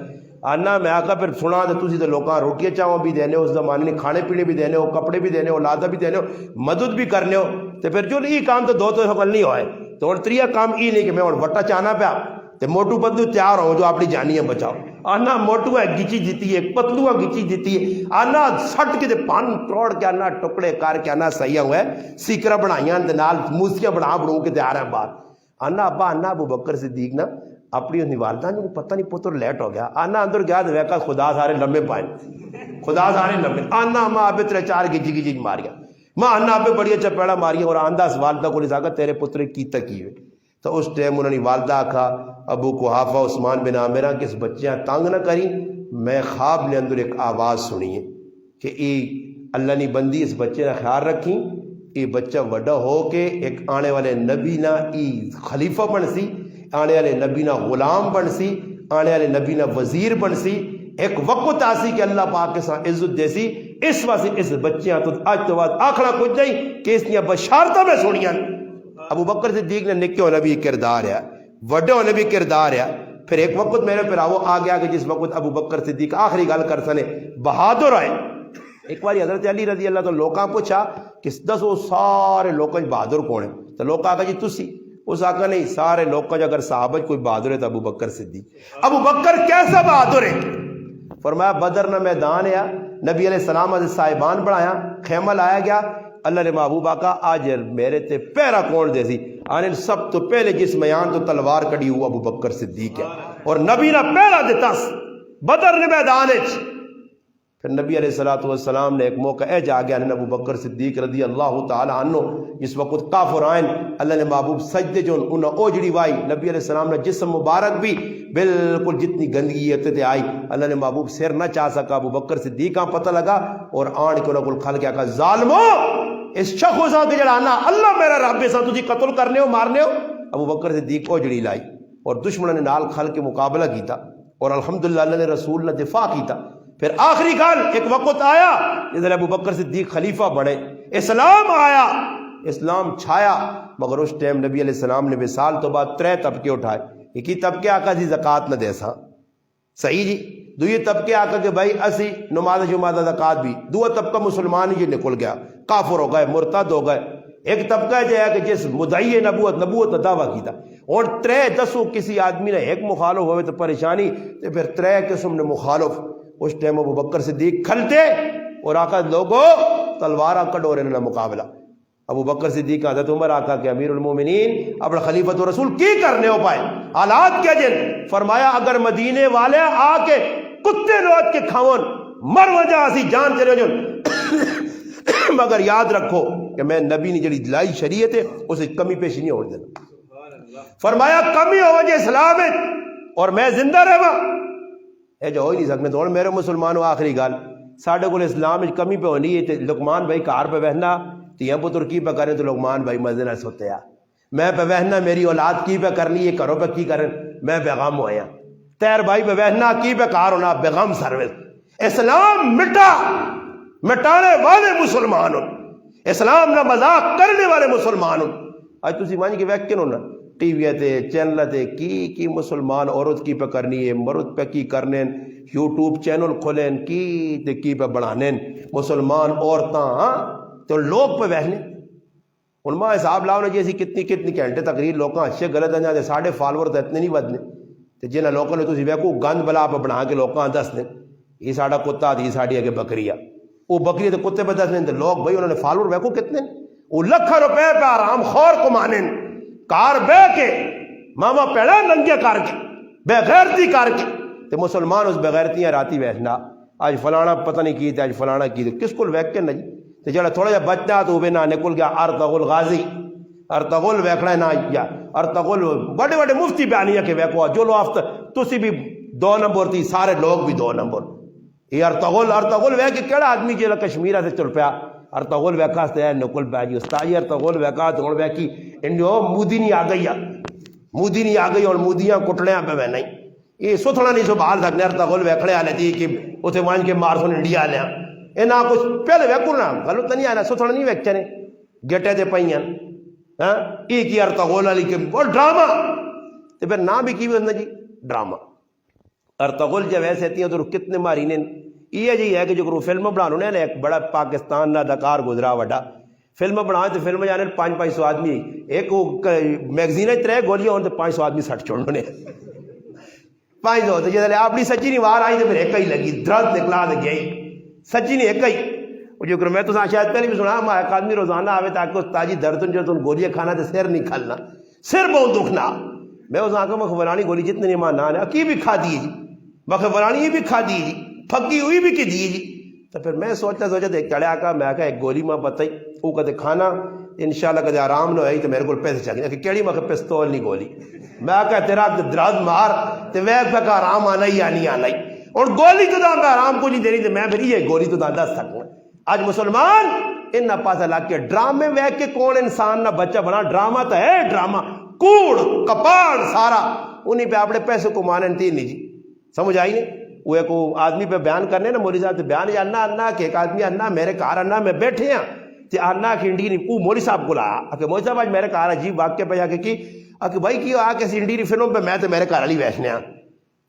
آنا میں آکھا پھر سنا دے تسی تے لوکاں روٹیاں چاہوں بھی دینے ہو اس زمانے نے کھانے پینے بھی دینے ہو کپڑے بھی دینے ہو اولادہ بھی دینے ہو مدد بھی کرنے ہو تے پھر جو یہ کام تو دو تو حقل نہیں ہوئے تو اور تریا کام ای نہیں کہ میں اور وٹا چاہنا پہ تے موٹو پتلو تیار ہوں جو اپنی جانیاں بچاؤ آنا موٹو ہے گچی جیتی ہے پتلو ہے گچی جیتی ہے آنا سٹ کے پان توڑ کے آنا ٹکڑے کر کے آنا صحیح ہوئے سیکرہ بڑھائیاں نال موسیاں بڑھوں کے تیار ہیں باہر آنا ابا آنا ابو بکر صدیق نا اپنی اس والدہ نے پتہ نہیں پتر لیٹ ہو گیا آنا اندر گیا تو ویکا خدا سارے لمبے پائیں خدا سارے لمبے آنا ماں آبے ترے چار گجی ماریا ماں آنا آبے بڑی چپیڑا ماریا اور آندہ اس والدہ کو لسا کر تیرے پتر کی تکیوے تو اس ٹائم انہوں نے والدہ کہا ابو قحافہ عثمان بن عامرہ کہ اس بچیاں تانگ نہ کریں میں خواب نے اندر ایک آواز سنی ہے کہ ای اللہ نے بندی اس بچے نے خیال رکھیں یہ بچہ وڈا ہو کے ایک آنے والے نبی نہ ای خلیفہ بن سی آنے والے نبی نہ غلام بن سی آنے والے نبی نہ وزیر بن سی ایک وقت آسی کہ اللہ پاک کے ساتھ عزت دے سی اس واسطے اس بچیاں تو آج تو بعد آخرا کچھ نہیں کہ اس نے بشارتہ میں سنیاں ابو بکر صدیق نے نکے ہونا بھی کردار ہے وڈے ہونے بھی کردار ہے. پھر ایک وقت میرے پراو آ گیا کہ جس وقت ابو بکر صدیق آخری گل کر سنے بہادر آئے. ایک بار حضرت علی رضی اللہ تعالیٰ لوکاں پوچھا کہ دسو سارے لوکاں بہادر کون ہے؟ تو لوگ آگا جی تسی. اس آقا نہیں، سارے لوکاں اگر صحابہ کوئی بہادر ہے تو ابو بکر صدیق. ابو بکر کیسا بہادر ہے؟ فرمایا بدر نہ میدان ہے، نبی علیہ السلام نے صاحبان بڑھایا، خیمہ لایا گیا. اللہ نے محبوب آقا آج میرے تے پیرا کون دے سی؟ آنے سب تو پہلے جس میان تو تلوار کڑی ہوا ابو بکر صدیق ہے، اور نبی نہ پیرا دیتا بدر نے میدان. پھر نبی علیہ السلام نے ایک موقع اے جا گیا ابو بکر صدیق رضی اللہ تعالی عنہ جس وقت کافر آئین، اللہ نے محبوب سجدے جو انہوں اوجڑی وائی، نبی علیہ السلام نے جسم مبارک بھی بالکل جتنی گندگی تے آئی، اللہ نے محبوب سر نہ چاہ سکا. ابو بکر صدیق کا پتہ لگا اور آن کے انہوں کو کھل کے کہا ظالمو اس شخص کے جڑانا اللہ میرا رب سا تجھے قتل کرنے ہو مارنے ہو. ابو بکر صدیق اوجڑی لائی اور دشمنوں نے نال کھل کے مقابلہ کیتا اور الحمدللہ اللہ نے رسول نے دفاع کیتا. پھر آخری گل ایک وقت آیا جس ابو بکر صدیق خلیفہ بڑھے، اسلام آیا، اسلام چھایا. مگر اس ٹائم نبی علیہ السلام نے وصال تو بعد 3 طبقے اٹھائے. ایک ہی طبقے آقا جی زکوٰۃ نہ دے سا، صحیح جی. دوسرے طبقے آقا کہ بھائی اسی نماز جمعہ زکوٰۃ بھی. دوسرا طبقہ مسلمان ہی نکل گیا، کافر ہو گئے، مرتد ہو گئے. ایک طبقہ جو ہے کہ جس مدعی نبوت کا دعویٰ کیتا. اور 3 دسو کسی آدمی نے ایک مخالف ہوئے تو پریشانی، تو پھر 3 قسم نے مخالف. اس ٹائم ابو بکر صدیق کھلتے اور آقا لوگو تلوارہ کڈو رہنے مقابلہ. ابو بکر صدیق حضرت عمر آقا کہ امیر المومنین اپنا خلیفۃ رسول کی کرنے ہو پائے حالات کیا جن. فرمایا اگر مدینے والے آ کے کتے لوٹ کے کھاون مر وجہ اسی جان چلے جن مگر یاد رکھو کہ میں نبی نے جڑی لائی شریعت ہے اسے کمی پیشی نہیں ہو دینا. فرمایا کمی ہو وجہ اسلام ہے اور میں زندہ رہا اے جو ہو ہی نہیں سکنے. تو میرے مسلمانوں آخری گل ساڈے کو اسلام کمی پہ ہونی ہے. لقمان بھائی کار پہ بہنا تیاں پتر کی پہ کریں تو لقمان بھائی مزے نہ سوتے آ. میں پہ بہنا میری اولاد کی پہ کرنی ہے، گھروں پہ کی کریں میں بیغام ہویا. تیر بھائی پہ بہنا کی پہ کار ہونا بیغام سروس. اسلام مٹانے والے مسلمان ہوں، اسلام نہ مذاق کرنے والے مسلمان ہوں. آج تسی مانج کے ویک ہونا ٹی وی تے چینل تے کی مسلمان عورت کی پہ کرنی ہے، مرد پہ کی کرنے، یوٹیوب چینل کھولیں کی پہ بڑھانے مسلمان عورتاں تو لوگ پہ بہنے. علماء صاحب لاؤ نے جیسی کتنی گھنٹے تقریر لوگاں اچھے غلط ہیں ساڑھے فالور تو اتنے نہیں ودنے تو جنہیں لوگوں نے تھی ویکو گند بلا پہ بنا کے لوگوں دس دیں یہ ساڑا کتا تھی ساڑی اگے بکری آ وہ بکری تو کتے پہ دس دیں تو لوگ بھائی انہوں نے فالور ویکو کتنے وہ لکھ روپے پہ آرام خور کو مانے کار بے کے ماما پیڑا ننگے کر کے بے غیرتی کر کے تو مسلمان اس بغیرتیاں راتی بیٹھنا آج فلانا پتہ نہیں کی آج فلانا کی کس کو ویک کے نہ جی تو جڑا تھوڑا جا بچنا تو وہ نہ نکل گیا ارطغرل غازی ارطغرل ویکھنا نہ یا ارطغرل بڑے بڑے مفتی بیانیہ کے ویکو جو لو آفت تسی بھی 2 نمبر تھی سارے لوگ بھی 2 نمبر. یہ ارطغرل ویکھ کے کیڑا آدمی جڑا کشمیرہ سے چل پیا ارطغرل ویکھا تے نکل پیا جی استاد جی ارطغرل ویکھا تو ہن ویکھی انڈیو مودی نہیں آ گئی اور مودیاں کٹڑیاں پہ میں نہیں یہ ستھنا نہیں سو بال سکنے ارطغرل ویکھڑے والے تھی کہ اتنے مان کے مار سن انڈیا لیا یہ نہ کچھ پہلے ویکو نا غلط نہیں آنا ستھنا نہیں ویکھے نے گٹے تے پئیاں ہاں یہ کی ارطغرل والی کہ وہ ڈرامہ تو پھر نہ بھی کی ہوتا جی ڈرامہ. ارطغرل جب ایسے آتی ہیں تو کتنے ماری نے یہ جی ہے کہ جو فلم بنانے نے ایک بڑا پاکستان نہ اداکار گزرا وڈا فلم بنا تو فلم جانے 500 آدمی ایک میگزین 3 گولیاں ہونے تو 500 آدمی سٹ چھوڑنے 500 تو جیسے اپنی سچی نہیں وار آئی تو پھر ایک ہی لگی درد نکلا تو گئی سچی نہیں ایک ہی وہ جو میں تو شاید پہلے بھی سنا ایک آدمی روزانہ آوے تاکہ اس تاجی درد جو تم گولیاں کھانا تو سر نہیں کھلنا سر بہت دکھنا میں اس آنکھوں میں خبرانی گولی جتنے نہیں ماننا ہے کی بھی کھا دی جی مخبرانی بھی کھا دی جی پھکی ہوئی بھی کی دی جی. تو پھر میں سوچتا ایک چڑھیا کا میں کہا ایک گولی میں بتائی وہ کدے کھانا انشاءاللہ کدے آرام نہ ہوئی تو میرے کو پیسے چاہیے کہ کیڑی میں پستول نہیں گولی میں کہا تیرا درد مار تو ویک پہ کا آرام آنا ہی یا نہیں آنا ہی اور گولی تو میں آرام کو نہیں دینی تو میں پھر یہ گولی تو دس سکوں. آج مسلمان ان نہ پاسا لگ کے ڈرامے ویک کے کون انسان نہ بچہ بنا ڈرامہ تو ہے ڈرامہ کوڑ کپاڑ سارا انہیں پہ اپنے پیسے کو مانے تین نہیں جی سمجھ آئی نہیں. وہ ایک آدمی پہ بیان کرنے نا مولوی صاحب تو بیان یا انا کہ ایک آدمی انا میرے کار انا میں بیٹھے ہیں تے انا کی انڈی نہیں وہ مولوی صاحب کو لایا کہ مولوی صاحب آج میرے کار عجیب واقعہ پہ جا کے کی کہ بھائی کی آ کے انڈی دی فلم پہ میں تو میرے گھر والی بیٹھنے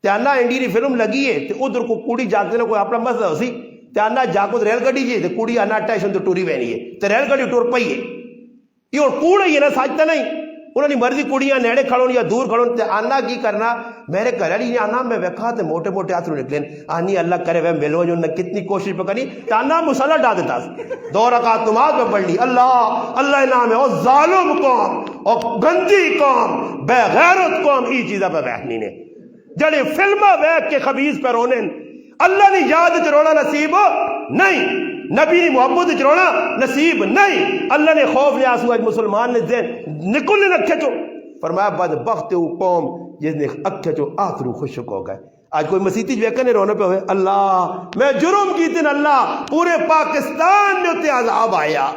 تے آنا انڈی دی فلم لگی ہے تے ادھر کو کڑی جاگتے نے کوئی اپنا مسئلہ ہو سی تے آنا جاگو ریل گڈی جی تے کڑی آنا ٹیشن تو ٹوری بہنی ہے تے ریل گڈی ٹور پئی ہے یہ اور کوڑ ہے نا سچ تو نہیں انہوں نے مرضی کڑیاں نیڑے کھڑوں یا دور کھڑوں تے آنا کی کرنا میرے گھر والی نے آنا میں ویکھا تے موٹے موٹے ہاتھ نکلے آنی اللہ کرے وہ ملو جو نے کتنی کوشش پہ کرنی تے آنا مسلح ڈال دیتا 2 رکعت نماز میں پڑھنی اللہ نام ہے او ظالم قوم او گندی قوم بے غیرت قوم ای چیزاں پہ بیٹھنی نے جڑے فلمہ ویکھ کے خبیث پہ رونے اللہ نے یاد چ رونا نصیب نہیں نبی نے محبت چ رونا نصیب نہیں اللہ نے خوف نے آنسو آج مسلمان نے ذہن نکلنے رکھے چو فرمایا بدبخت وہ قوم جس نے اکھے چو آخرو خوشک ہو گئے آج کوئی مسیحی جو کہنے رونے پہ ہوئے اللہ میں جرم کی تین اللہ پورے پاکستان میں اتنے عذاب آیا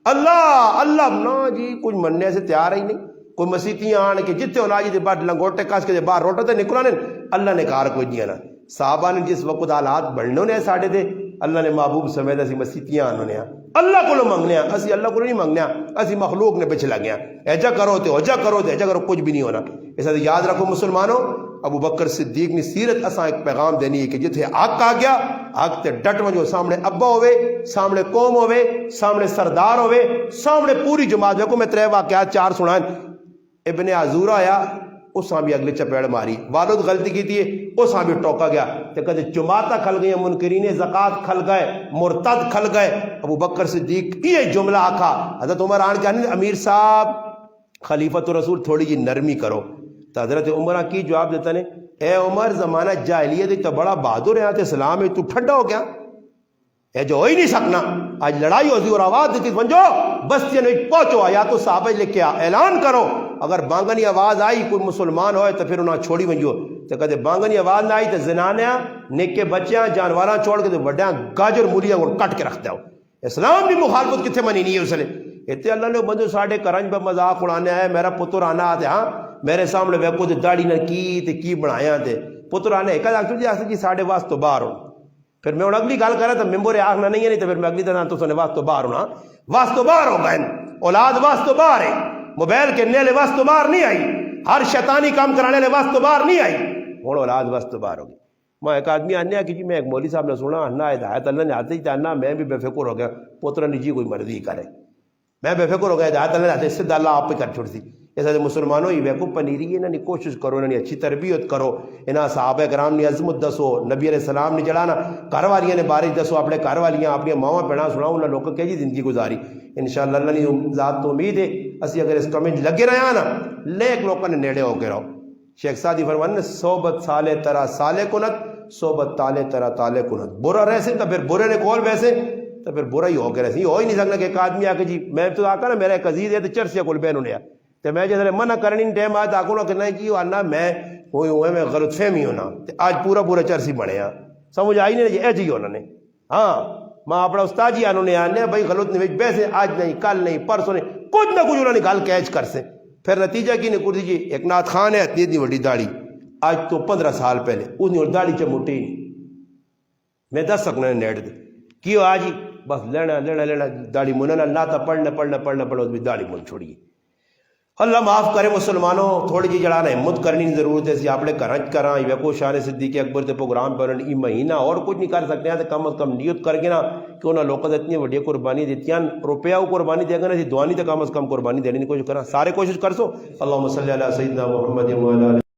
اللہ نا جی کچھ مننے سے تیار ہی نہیں کوئی مسیحیاں آنے کے جتے ہونا جی دے بعد لنگوٹے کاس کے دے باہر روٹے تے نکلانے اللہ نے کہا کوئی نہیں آنا صحابہ نے جس وقت حالات بڑھنوں نے ساڑھے دے اللہ نے محبوب سمیت اسی مسیحیاں آنوں نے اللہ کو لو منگنے اسی اللہ کو نہیں منگنے اسی مخلوق نے پچھلا گیا ایجا کرو تے ہوجا کرو تے ایجا کرو کچھ بھی نہیں ہونا اس لیے یاد رکھو مسلمانوں ابو بکر صدیق نے سیرت اساں ایک پیغام دینی ہے کہ جتھے حق آ گیا حق تے ڈٹ وجو سامنے ابا ہوئے سامنے قوم ہوئے سامنے سردار ہوئے سامنے پوری جماعت دیکھو میں 3 واقعات 4 سنائیں ابن عزورہ آیا اس بھی اگلے چپیڑ ماری والد غلطی کی تھی اس بھی ٹوکا گیا تے کدے جماعتہ کھل گئی منکرین زکات کھل گئے مرتد کھل گئے ابو بکر صدیق یہ جملہ آکھا حضرت عمر آن کے امیر صاحب خلیفۃ رسول تھوڑی جی نرمی کرو تو حضرت عمر کی جواب دیتا نے اے عمر زمانہ جاہلیت تو بڑا بہادر ہے اسلام ہے تو ٹھنڈا ہو گیا اے جو ہو ہی نہیں سکنا آج لڑائی ہوتی اور آواز دیتی سمجھو بستیاں نہیں پہنچو یا تو صحابہ لے کے اعلان کرو اگر بانگنی آواز آئی کوئی مسلمان ہوئے تو پھر انہاں چھوڑی ونجو تو کہتے بانگنی آواز نہ آئی تو زنانیاں نکے بچیاں جانواراں چھوڑ کے وڈیاں گاجر مولیاں کو کٹ کے رکھتے ہو اسلام بھی مخالفت کتنے منی نہیں ہے اس لیے اتنے اللہ نے بندو ساڑھے کرنج پہ مذاق اڑانے آئے میرا پتر آنا آتے ہاں میرے سامنے ویکو تے داڑھی نہ کی بنایا تے پتر آنے ایک ڈاکٹر جی آسے جی ساڑھے واسطے باہر ہو پھر میں اگلی گل کر رہا تھا ممبر آخنا نہیں ہے نہیں تو پھر میں اگلی طرح تو سنے واسطے باہر ہونا واسطے باہر ہو گئے اولاد واسطے باہر ہے موبائل کے نیلے واسطے باہر نہیں آئی ہر شیطانی کام کرانے لے واسطے باہر نہیں آئی ہوں اولاد واسطے باہر ہوگی میں ایک آدمی آنے کہ جی میں ایک مولوی صاحب نے سنا انا ہدایت اللہ نے آتے ہی تھا میں بھی بے فکر ہو گیا پوترا نے جی کوئی مرضی کرے میں بے فکر ہو گیا ہدایت اللہ نے آتے اس سے اللہ آپ پہ کر چھوڑ سی ایسا مسلمانوں ہی ویکو پنیری ہے انہیں کوشش کرو انہیں اچھی تربیت کرو انہاں صحابہ کرام نے عظمت دسو نبی علیہ السلام نے جڑانا گھر والیاں نے بارش دسو اپنے گھر والیاں اپنی ماواں پیڑاں سناؤ انہاں لوگوں کی جی زندگی گزاری انشاءاللہ اللہ نے ذات تو امید ہے اسی اگر اس کمنٹ لگے رہے نا لیک لوگوں نے نیڑے ہو کے رہو شیخ سعدی فرمانے صحبت سالے ترا سالے کنت صحبت تالے ترا تالے کنت برا رہے سے تو پھر برے نے کول ویسے تو پھر برا ہی ہو کے رہے ہو ہی نہیں سکنا کہ ایک آدمی آ کے جی میں تو آکا نا میرا ایک عزیز ہے تو چرسیا کول بہن ہونے تو میں جیسے منع کرنی ٹائم آتا آکو نا کہ نہیں جی آنا میں ہوئی ہوئے میں غلط فہمی ہونا آج پورا چرسی بڑھے ہاں سمجھ آئی نہیں اے جی ہونا نے ہاں ماں اپنا استاد جی آنوں نے آنے بھائی غلط نہیں بیسے آج نہیں کل نہیں پرسوں نہیں کچھ نہ کچھ انہوں نے گال کیچ کر سے پھر نتیجہ کی نہیں کر دیجیے ایک نات خان ہے اتنی وڈی داڑھی آج تو 15 سال پہلے اس نے داڑھی چموٹی میں 10 سکنا نیٹ دے کیوں آج ہی بس لینا داڑھی مننا نہ تھا پڑھنا بھی داڑھی من چھوڑیے اللہ معاف کرے مسلمانوں تھوڑی جی جڑانا ہمت کرنی ضرورت ہے اپنے گھر کراں ویکو شان صدیق اکبر تے پروگرام پہ یہ مہینہ اور کچھ نہیں کر سکتے ہیں تو کم از کم نیت کر کے نا کہ انہوں نے لوگوں نے اتنی وڈی قربانی دیتی ہیں روپیہ وہ قربانی دے گا نا دعانی تو کم از کم قربانی دینے کی کوشش کرنا سارے کوشش کر سو اللہم صلی علی سیدنا محمد